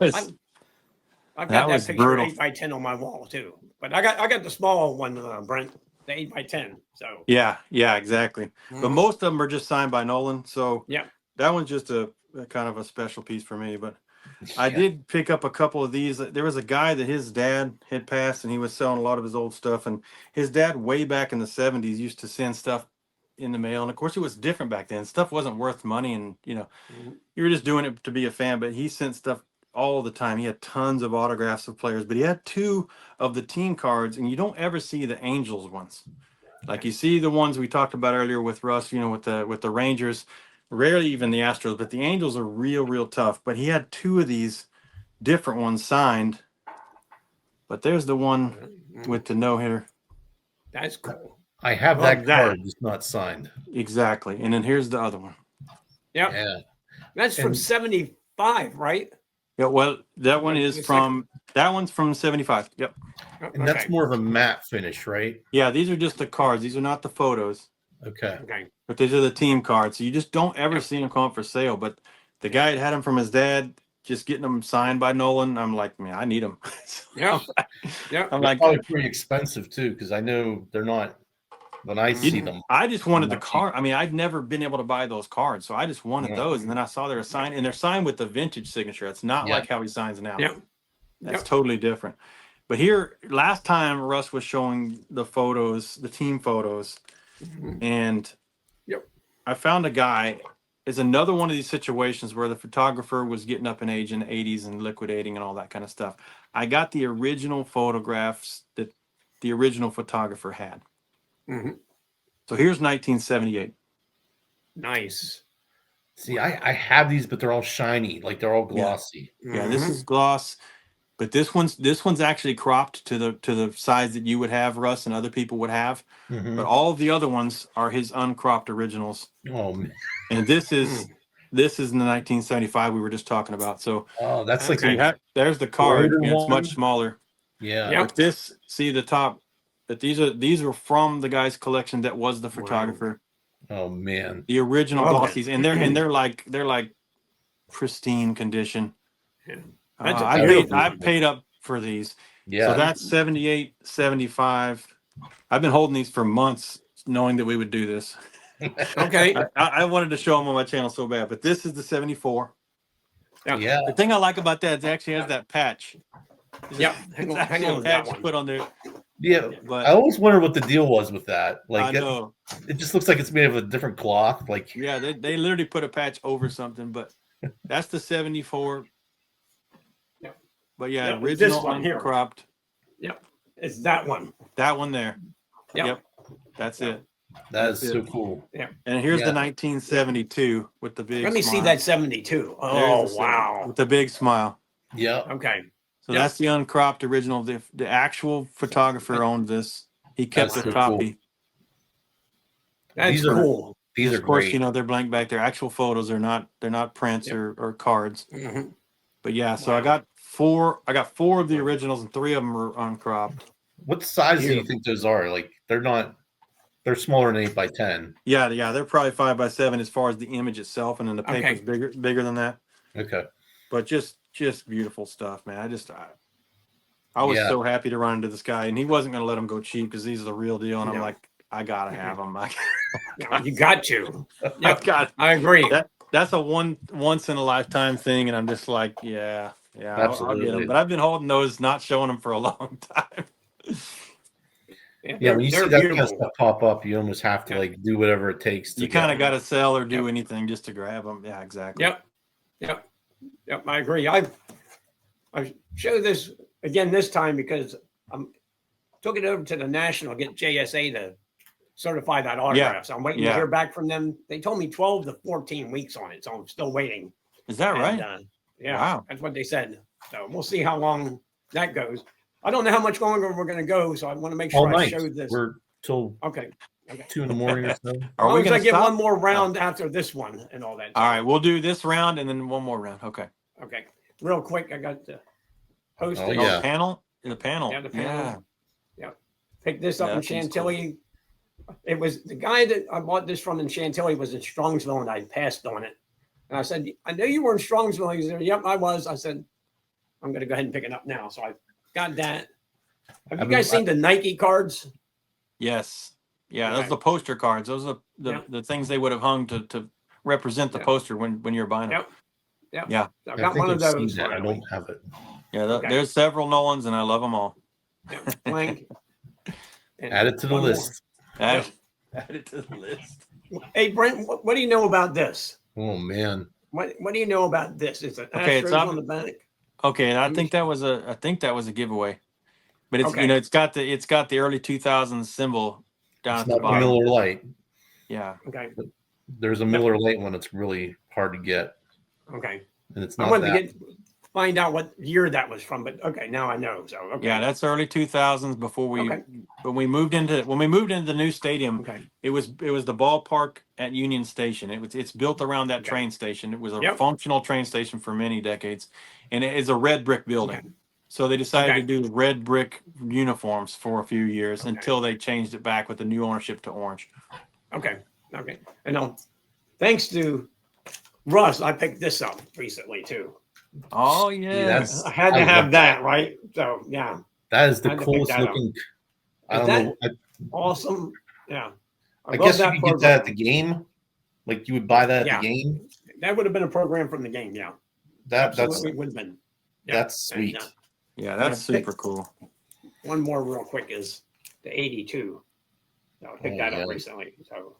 I've got that picture brutal. 8x10 on my wall too. But I got the small one, Brent, the 8x10. So yeah, exactly. But most of them are just signed by Nolan. So that one's just a kind of a special piece for me. But I did pick up a couple of these. There was a guy that his dad had passed, and he was selling a lot of his old stuff. And his dad, way back in the 70s, used to send stuff in the mail. And of course, it was different back then. Stuff wasn't worth money, and you were just doing it to be a fan. But he sent stuff all the time. He had tons of autographs of players, but he had 2 of the team cards, and you don't ever see the Angels ones. Like you see the ones we talked about earlier with Russ, with the Rangers. Rarely even the Astros, but the Angels are real tough. But he had 2 of these different ones signed. But there's the one with the no-hitter. That's cool. I have that card, just not signed. Exactly. And then here's the other one. Yep. Yeah. That's from 75, right? Yeah, well, that one is that one's from 75. Yep. And that's more of a matte finish, right? Yeah, these are just the cards. These are not the photos. Okay. But these are the team cards. So you just don't ever see them come up for sale. But the guy had them from his dad, just getting them signed by Nolan. I'm like, man, I need them. I'm like, probably pretty expensive too, because I know they're not. When I see them, I just wanted the card. I mean, I'd never been able to buy those cards, so I just wanted those. And then I saw they were signed, and they're signed with the vintage signature. It's not like how he signs now. That's totally different. But here, last time Russ was showing the photos, the team photos, and I found a guy is another one of these situations where the photographer was getting up in age in the 80s and liquidating and all that kind of stuff. I got the original photographs that the original photographer had. Mhm. So here's 1978. Nice. See, I have these, but they're all shiny, like they're all glossy. Yeah, this is gloss, but this one's actually cropped to the size that you would have, Russ, and other people would have. Mhm. But all of the other ones are his uncropped originals. Oh man. And this is in the 1975 we were just talking about. So Oh, that's like Okay. there's the card. Older And it's one? much smaller. yeah. Yep. But this, see the top. But these are from the guy's collection that was the photographer. Oh man. The original Love it. glossies, and they're like pristine condition. Yeah. That's a I beautiful paid up for these. Yeah. So that's 78, 75. I've been holding these for months, knowing that we would do this. Okay. I wanted to show them on my channel so bad, but this is the 74. yeah. The thing I like about that is it actually has that patch. Yep. It's Hang actually on a with that patch one. put on there. Yeah. But I always wondered what the deal was with that. I Like know. it just looks like it's made of a different cloth. Like Yeah, they literally put a patch over something, but that's the 74. Yep. But yeah, Yep, it's this original one here. uncropped. Yep. It's that one. That one there. Yep. That's Yep. it. that is That's so it. cool. And here's Yeah. the 1972 with the big Let me see smile. that 72. Oh, There's the wow. with the big smile. Yeah. Okay. So Yep. that's the uncropped original. The actual photographer owned this. He kept That's the so copy. That's These are- cool. These are Of course, great. you know they're blank back. They're actual photos. They're not prints Yep. or cards. Mhm. But yeah, so Wow. I got four of the originals and 3 of them are uncropped. What size do you Beautiful. think those are? Like they're smaller than 8x10. Yeah, they're probably 5x7 as far as the image itself, and then the Okay. paper's bigger than that. Okay. But just beautiful stuff, man. I was Yeah. so happy to run into this guy, and he wasn't going to let him go cheap because these are the real deal. And I'm No. like, I gotta have them. No, you got to. I Yep. got I agree. that's a once in a lifetime thing, and I'm just like, yeah, I'll get Absolutely. them. But I've been holding those, not showing them for a long time. Yeah, when you see they're that kind of beautiful. stuff pop up, you almost have to like do whatever it takes to You get kind of them. got to sell or do Yep. anything just to grab them. Yeah, exactly. Yep. I agree. I showed this again this time because I took it over to the National, get JSA to certify that autograph. So I'm waiting to Yeah. hear back from them. They told me 12 to 14 weeks on it, so I'm still waiting. Is that right? And, yeah, Wow. that's what they said. So we'll see how long that goes. I don't know how much longer we're going to go, so I want to make All sure I night. show this. We're till Okay. 2 in the morning or so. As Are long we as I going to get stop? one more round after this one and all that. All right, we'll do this round and then one more round. Okay. Okay. Real quick, I got the host. Oh, it. yeah. Panel. The panel. Yeah, the panel. Yeah. Picked this up Yeah, in that seems Chantilly. It was the guy that I bought this from in Chantilly was in Strongsville, and I passed on it. And I said, I know you were in Strongsville. He said, yep, I was. I said, I'm going to go ahead and pick it up now. So I got that. Have you guys seen the Nike cards? Yes. Yeah, Okay. those are the poster cards. Those are the things they would have hung to represent the Yeah. poster when you're buying them. Yep. Yeah. So I I got think one of I've seen those. that. I finally. don't have it. Yeah, Okay. there's several Nolans, and I love them all. Blank. And Add it to the one more. list. Add it to the list. Hey, Brent, what do you know about this? Oh man. What do you know about this? It's an Okay, it's Astros up- on the back. Okay, and I think that was a giveaway. But it's Okay. it's got the early 2000s symbol down It's at the not the bottom. Miller Lite. Yeah. Okay. There's a Miller Lite one that's really hard to get, Okay. and it's I not wanted that. to find out what year that was from, but okay, now I know. So okay. Yeah, that's early 2000s before Okay. when we moved into the new stadium. Okay. It was the ballpark at Union Station. It's built around that Okay. train station. It was a Yep. functional train station for many decades, and it is a red brick building. Okay. So they decided Okay. to do red brick uniforms for a few years Okay. until they changed it back with the new ownership to orange. Okay. And thanks to Russ, I picked this up recently too. Oh yeah, that's- I had to I have love that, right? So yeah, That is the I had to pick coolest that up. looking. I Is don't that- know. awesome. Yeah. I love guess you could get that at the program. game. Like you would buy that at Yeah. the game. That would have been a program from the game. Yeah. That's Absolutely would have been. Yeah. that's And, sweet. yeah, that's Yeah, pick- super cool. one more real quick is the 82. So I picked Oh, that yeah. up recently. So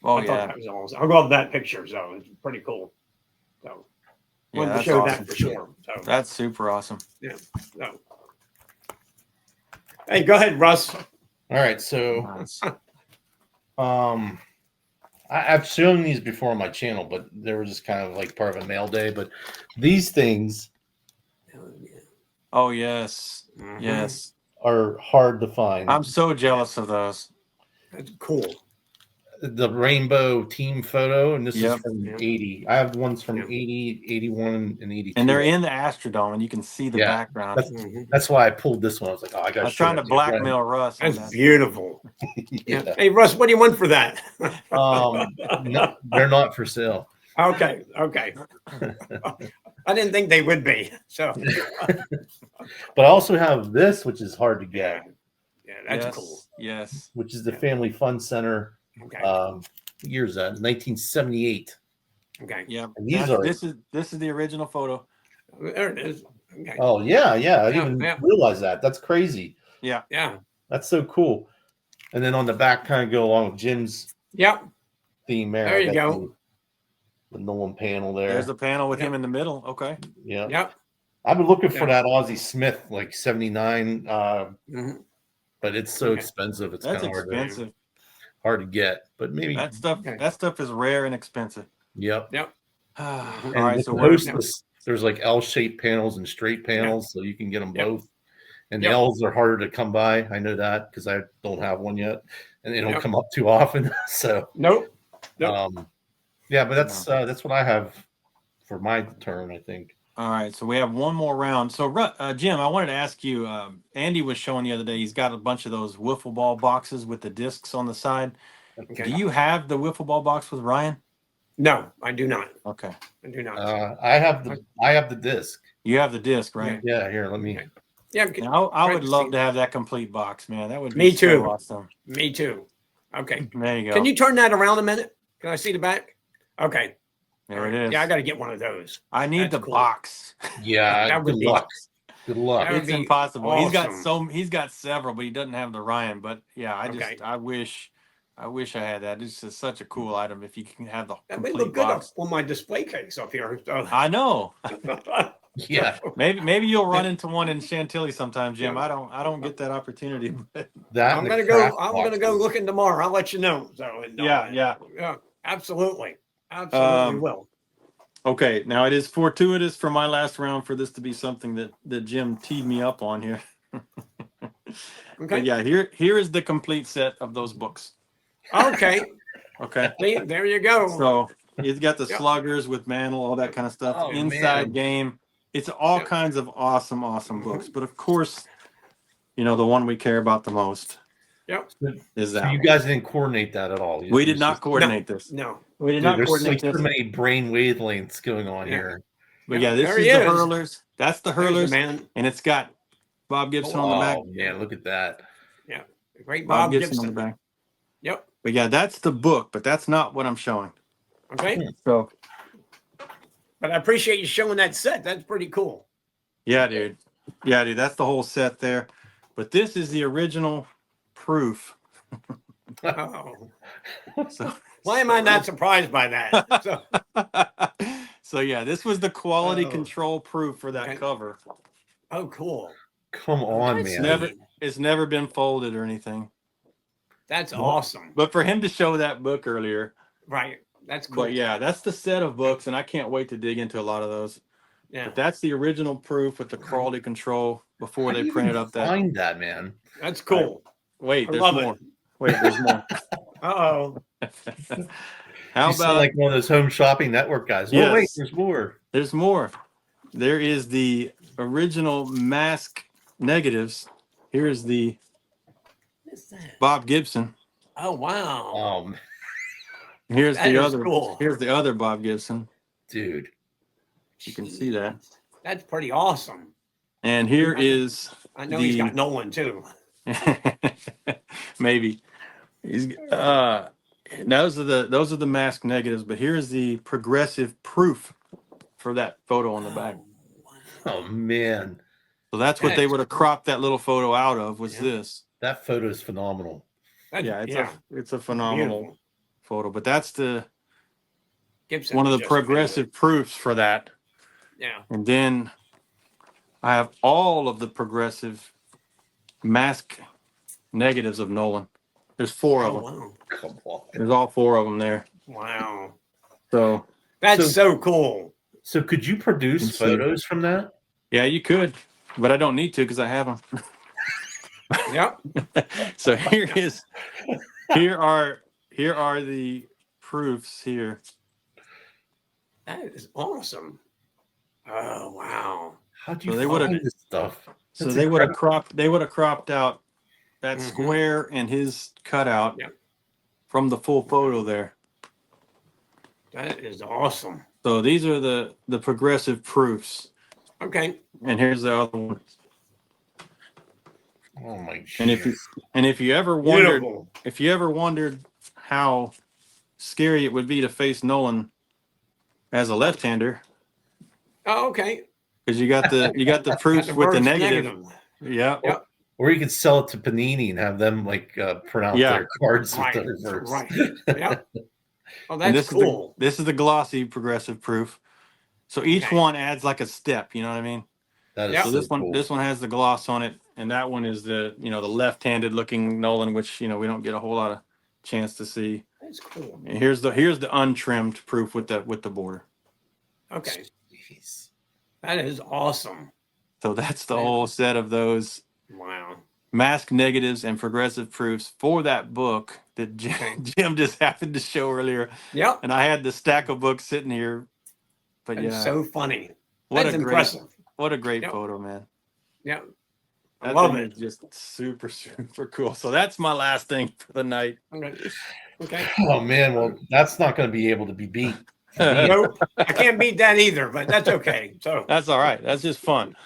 Oh I thought yeah, that was awesome. I love that picture, so it's pretty cool. So yeah, wanted to that's show awesome. that for sure. So That's super awesome. yeah. So hey, go ahead, Russ. All right, so Nice. I've shown these before on my channel, but they were just kind of like part of a mail day. But these things Oh yes, Mhm. yes. are hard to find. I'm so jealous of those. That's cool. The rainbow team photo, and this is Yep. from Yep. 80. I have ones from Yep. 80, 81, and 82. And they're in the Astrodome, and you can see the Yeah, background. That's why I pulled this one. I was like, oh, I got I was trying to blackmail Russ on That's that. beautiful. Yeah. Hey, Russ, what do you want for that? No, they're not for sale. Okay. I didn't think they would be. So But I also have this, which is hard to get, yeah, that's Yes, cool. yes. which is the Family Fun Center. Okay. What year is that? 1978. Okay. Yeah. And these are. This is the original photo. There it is. Okay. Oh yeah. I Yeah, didn't yeah. realize that. That's crazy. Yeah. Yeah. That's so cool. And then on the back, kind of go along with Jim's Yep. theme there. There I you got go. The Nolan panel there. There's the panel with Yep. him in the middle. Okay. Yeah. Yep. I've been looking for Yeah. that Ozzie Smith, like 79, Mhm. but it's so Okay. expensive. It's That's kind of expensive. hard to get. But maybe. That stuff. Okay. That stuff is rare and expensive. Yep. Yep. All And right. with So the we're hostess, there's like L-shaped panels and straight panels, so you can get them Yep. both. And Yep. the L's are harder to come by. I know that because I don't have one yet, and they don't Yep. come up too often. So, Nope. Nope. yeah, but that's what I have for my turn, I think. all right. So we have one more round. So Jim, I wanted to ask you. Andy was showing the other day. He's got a bunch of those wiffle ball boxes with the discs on the side. Okay. Do you have the wiffle ball box with Ryan? No, I do not. Okay. I do not. I have the disc. You have the disc, right? Yeah, here, let me. Okay. Yeah. Now, I Try would to love see. to have that complete box, man. That would be Me too. so awesome. Me too. Okay. There you go. Can you turn that around a minute? Can I see the back? Okay. There All it right. is. Yeah, I got to get one of those. I need That's the cool. box. Yeah, That would good be- luck. Good luck. That would It's be impossible. awesome. He's got several, but he doesn't have the Ryan. But yeah, Okay. I wish I had that. It's just such a cool item if you can have the That may complete look good box. on my display case up here. So. I know. Yeah, Maybe you'll run into one in Chantilly sometime, Jim. Yeah. I don't get that opportunity. But that. I'm and the gonna go. craft I'm gonna go boxes. looking tomorrow. I'll let you know. So yeah. absolutely, Um, will. Okay, now it is fortuitous for my last round for this to be something that Jim teed me up on here. Okay. But yeah, here is the complete set of those books. Okay. Okay. See, there you go. So he's got the Yep. sluggers with Mantle, all that kind of stuff. Oh, Inside man. game. It's all Yep. kinds of awesome books. But of course, the one we care about the most Yep. is So that you one. guys didn't coordinate that at all. We did not coordinate this. No. We did Dude, not there's coordinate like this. so many brain wavelengths going on Yeah. here. But yeah, this there is he the is. hurlers. That's the There's the hurlers. man. And it's got Bob Gibson on the back. Oh man, look at that. Yeah. Great Bob Bob Gibson on the Gibson. back. Yep. But yeah, that's the book, but that's not what I'm showing. Okay. So But I appreciate you showing that set. That's pretty cool. yeah, dude. Yeah, dude. That's the whole set there. But this is the original proof. Oh. So Why am I not surprised by that? So, so yeah, this was the quality Oh. control proof for that Okay. cover. oh, cool. Come on, That's man. It's never been folded or anything. That's awesome. But for him to show that book earlier, Right. That's cool. but yeah, that's the set of books, and I can't wait to dig into a lot of those. Yeah. But that's the original proof with the quality control before How they do you printed even up that. find that, man. That's cool. Wait, I there's love more. it. Wait, there's more. Uh-oh. How You sound about like one of those home shopping network guys? Yes. Oh wait, there's more. there's more? There is the original mask negatives. Here's the What's that? Bob Gibson. Oh, wow. Here's That the is other. cool. Here's the other Bob Gibson. Dude. You can see that. That's pretty awesome. And here is I know he's got Nolan too. maybe he's those are the mask negatives. But here's the progressive proof for that photo on the back. Oh man. So that's what they would have cropped that little photo out of was Yeah. this. That photo is phenomenal. That's, Yeah, it's a Beautiful. photo. But that's the Gibson one of was the just progressive proofs for that. amazing. Yeah. And then I have all of the progressive mask negatives of Nolan. There's 4 of them. Wow. Come on. There's all 4 of them there. Wow. So That's so cool. So could you produce Let's see. photos from that? yeah, you could, but I don't need to because I have them. Yep. So here are the proofs here. That is awesome. Oh wow. How'd you So they find would've- this stuff? So That's they would have incredible. cropped out that Mhm. square and his cutout Yep. from the full photo there. That is awesome. So these are the progressive proofs. Okay. And here's the other one. Oh my And if you ever wondered Beautiful. how scary it would be to face Nolan as a left-hander, Oh, okay. because you got the proofs Got the with the reverse negative. Yeah. Yep. Or you could sell it to Panini and have them like print out Yeah. their cards with Right. the reverse. Right. Yep. Oh, And that's this cool. this is the glossy progressive proof. So each Okay. one adds like a step, you know what I mean? That is Yep. So so this one cool. this one has the gloss on it, and that one is the the left-handed looking Nolan, which we don't get a whole lot of chance to see. That's cool. And here's the untrimmed proof with the border. Okay. Jeez. That is awesome. So that's the Yeah. whole set of those Wow. mask negatives and progressive proofs for that book that Jim just happened to show earlier. Yep. And I had the stack of books sitting here. But That's yeah, so funny. what That's a great impressive. Yep. photo, man. Yeah. I That love thing it. is just super, super cool. So that's my last thing for the night. Okay. Okay. Oh man, well that's not going to be able to be beat. Nope. I can't beat that either, but that's okay. So That's all right. That's just fun.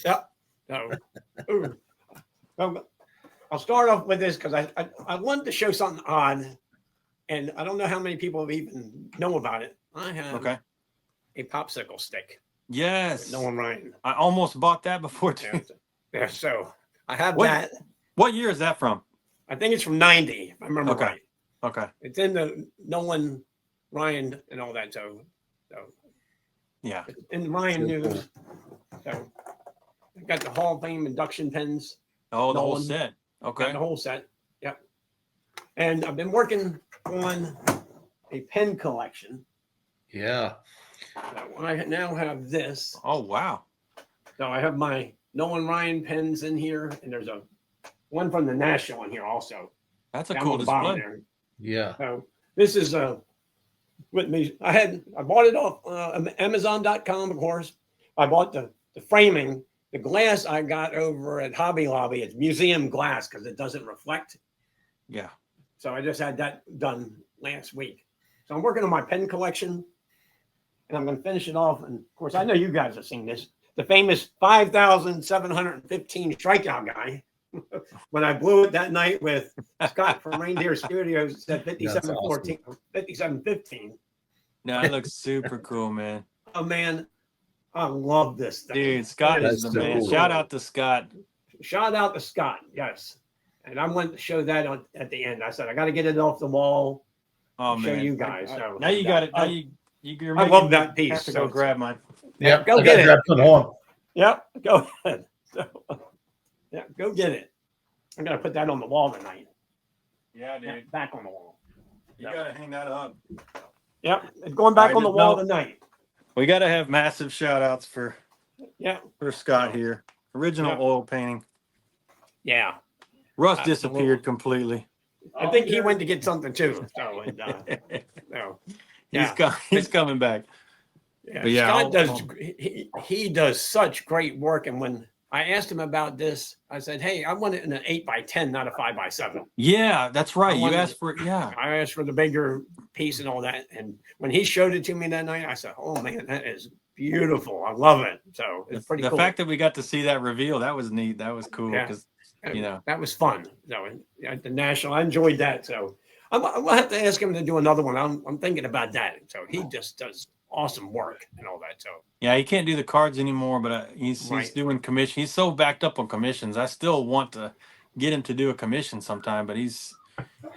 yep. So, ooh. Well, I'll start off with this because I wanted to show something odd, and I don't know how many people even know about it. I have Okay. a popsicle stick. Yes. Nolan Ryan. I almost bought that before too. Yeah. Yeah. So I have What- that. What year is that from? I think it's from '90, if I remember Okay. right. Okay. It's in the Nolan Ryan and all that. So Yeah. in the Ryan So news. So I got the Hall of Fame induction pens. Oh, the whole Nolan. set. Got Okay. the whole set. Yep. And I've been working on a pen collection. Yeah. So I now have this. Oh, wow. So I have my Nolan Ryan pens in here, and there's a one from the National in here also. That's a Down cool on the bottom display. there. Yeah. So this is with me. I bought it off Amazon.com, of course. I bought the framing. The glass I got over at Hobby Lobby. It's museum glass because it doesn't reflect. Yeah. So I just had that done last week. So I'm working on my pen collection, and I'm going to finish it off. And of course, I know you guys have seen this. The famous 5,715 strikeout guy. When I blew it that night with Scott from Reindeer Studios at 5714, 5715. No, it looks super cool, man. Oh man, I love this thing. Dude, Scott is the That's so man. cool. Shout out to Scott. Shout out to Scott, yes. And I wanted to show that at the end. I said I got to get it off the wall. Oh Show man. you guys. So Now you got it. Now you're I making love me that piece. have to So go it's- grab mine. Yeah. Go I get gotta it. grab some on. Yep, go ahead. So, yeah, go get it. I'm gonna put that on the wall tonight. Yeah, Yeah, dude. back on the wall. You gotta hang that up. Yep, it's going back All right, on the wall no. tonight. We gotta have massive shout outs for Yeah, Scott here. Original Yeah. oil painting. yeah. Russ Absolutely. disappeared completely. I think he went to get something too. So, and, so Yeah. He's coming back. yeah. But yeah, Scott I'll- does. He does such great work. And when I asked him about this, I said, "Hey, I want it in an 8x10, not a 5x7." Yeah, that's right. I You wanted- asked for it. Yeah. I asked for the bigger piece and all that. And when he showed it to me that night, I said, "Oh man, that is beautiful. I love it." So it's pretty The cool. fact that we got to see that reveal, that was neat. That was cool Yeah. because And you know. that was fun. So at the National, I enjoyed that. So I'm gonna have to ask him to do another one. I'm thinking about that. So he just does awesome work and all that. So Yeah, he can't do the cards anymore, but he's Right. doing commission. He's so backed up on commissions. I still want to get him to do a commission sometime, but he's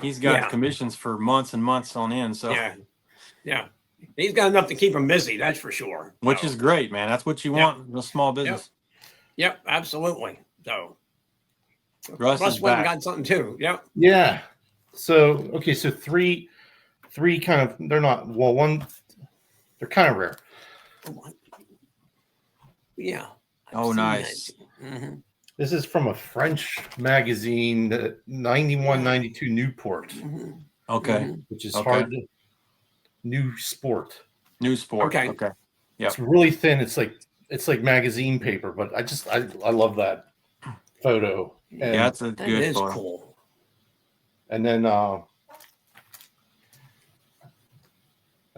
he's got commissions for months and months on end. So yeah, he's got enough to keep him busy. That's for sure. Which is great, man. That's what you want in a small business. Yep, absolutely. So Russ is went and back. got something too. Yep. Yeah. So okay, so three kind of they're not one. They're kind of rare. Yeah. Oh, nice. Mm-hmm. This is from a French magazine, 91, 92 Newport. Mm-hmm. Okay. Which is hard to New Sport. New Sport. Okay. Okay. Yep. It's really thin. It's like magazine paper, but I love that photo. And, yeah, that's a good photo. Cool. And then I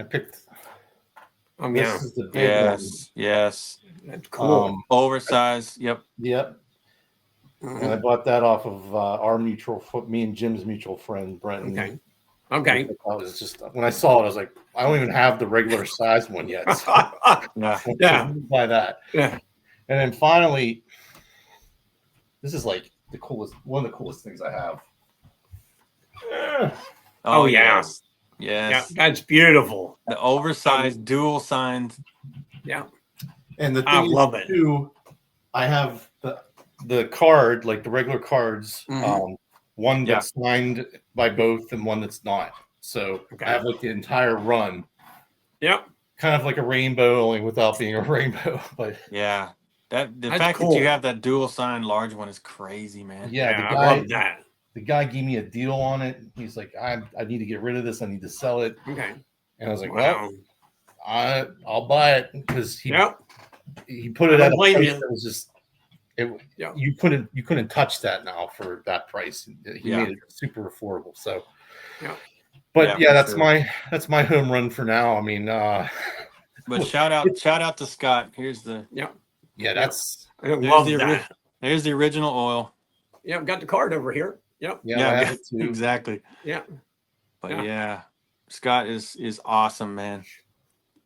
picked. This is the big one. Yes. That's cool. Oversized. Yep. Yep. And I bought that off of our me and Jim's mutual friend, Brenton. Okay. I was just when I saw it, I was like, I don't even have the regular size one yet. So yeah. Buy that. Yeah. And then finally, this is like one of the coolest things I have. Oh yes. Yeah, that's beautiful. The oversized dual signed. Yeah. And the thing I love it too. I have the card, like the regular cards, one that's signed by both and one that's not. So I have like the entire run. Yep. Kind of like a rainbow, only without being a rainbow. But yeah, the that's fact cool. that you have that dual signed large one is crazy, man. Yeah, I love that. The guy gave me a deal on it. He's like, I need to get rid of this. I need to sell it. Okay. And I was like, well, I'll buy it because he put it at a price you. that was just you couldn't touch that now for that price. He made it super affordable. So but that's my home run for now. I mean but shout out to Scott. Here's the that's I love that. There's the original oil. Yeah, I've got the card over here. Yep. Yeah, I have it too. Exactly. Yeah. But Scott is awesome, man.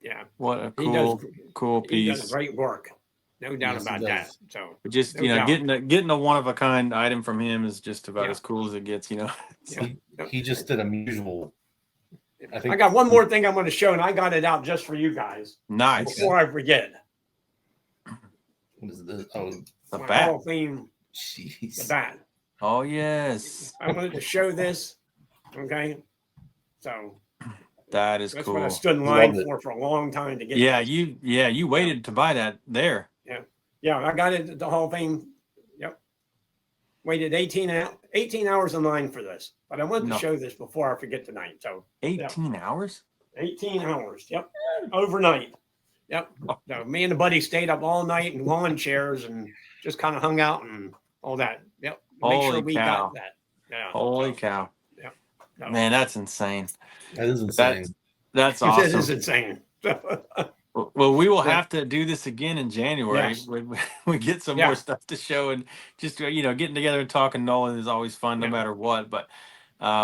Yeah. What a cool piece. He does great work. No doubt about that. So just getting a one of a kind item from him is just about as cool as it gets, So. He just did a usual. I got one more thing I'm going to show, and I got it out just for you guys. Nice. Before I forget. What is this? Oh, the bat. Hall of Fame. Jeez. The bat. Oh yes. I wanted to show this. Okay. So that's cool. That's what I stood in line for a long time to get. You waited to buy that there. Yeah, I got it at the Hall of Fame. Yep. Waited 18 hours in line for this. But I wanted to show this before I forget tonight. So 18 hours? 18 hours. Yep. Overnight. Yep. So me and the buddy stayed up all night in lawn chairs and just kind of hung out and all that. Yep. Make sure we got that. Yeah. Holy cow. Yep. Man, that's insane. That is insane. That's awesome. It is insane. Well, we will have to do this again in January. Yes. We get some more stuff to show, and just getting together and talking Nolan is always fun, no matter what. But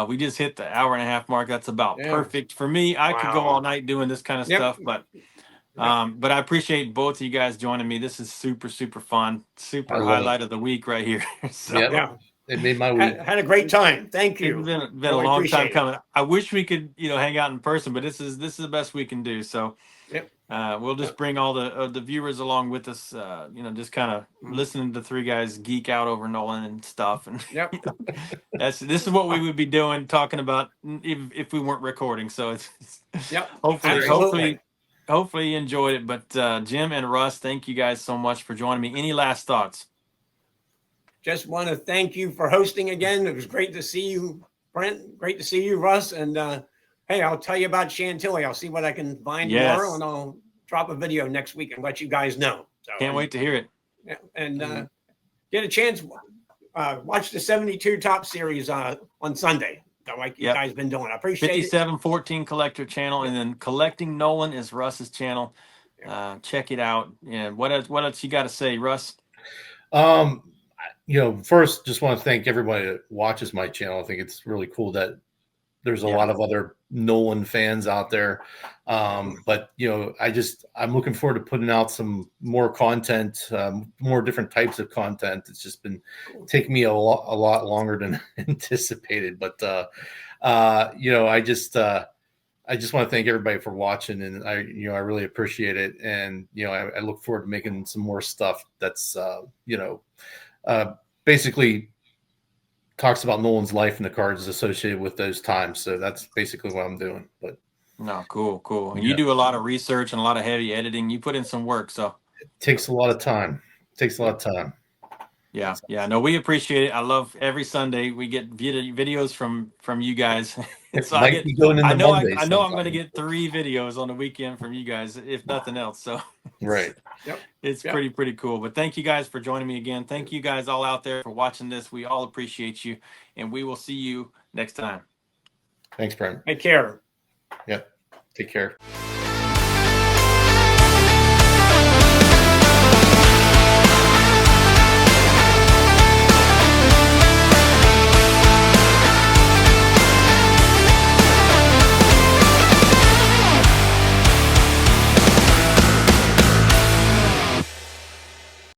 we just hit the hour and a half mark. That's about perfect for me. I could go all night doing this kind of stuff, but I appreciate both of you guys joining me. This is super fun. Super highlight of the week right here. So, it made my week. Had a great time. Thank you. It's been a long time coming. I wish we could hang out in person, but this is the best we can do. So. We'll just bring all the viewers along with us, just kind of listening to three guys geek out over Nolan and stuff. And this is what we would be doing, talking about if we weren't recording. So it's hopefully you enjoyed it. But Jim and Russ, thank you guys so much for joining me. Any last thoughts? Just want to thank you for hosting again. It was great to see you, Brent. Great to see you, Russ. And hey, I'll tell you about Chantilly. I'll see what I can find tomorrow, and I'll drop a video next week and let you guys know. So, can't wait to hear it. Yeah, and get a chance, watch the 72 Top Series on Sunday, like you guys been doing. I appreciate 5714 Collector channel, and then Collecting Nolan is Russ's channel. Check it out. And what else you got to say, Russ? First, just want to thank everybody that watches my channel. I think it's really cool that there's a lot of other Nolan fans out there. But I'm looking forward to putting out some more content, more different types of content. It's just been taking me a lot longer than anticipated. But I just want to thank everybody for watching, and I really appreciate it. And I look forward to making some more stuff that's basically talks about Nolan's life and the cards associated with those times. So that's basically what I'm doing. But no, cool. And you do a lot of research and a lot of heavy editing. You put in some work, so it takes a lot of time. Yeah. No, we appreciate it. I love every Sunday we get videos from you guys. So I know I'm going to get 3 videos on the weekend from you guys, if nothing else. So right. It's pretty cool. But thank you guys for joining me again. Thank you guys all out there for watching this. We all appreciate you, and we will see you next time. Thanks, Brent. Take care. Yep. Take care.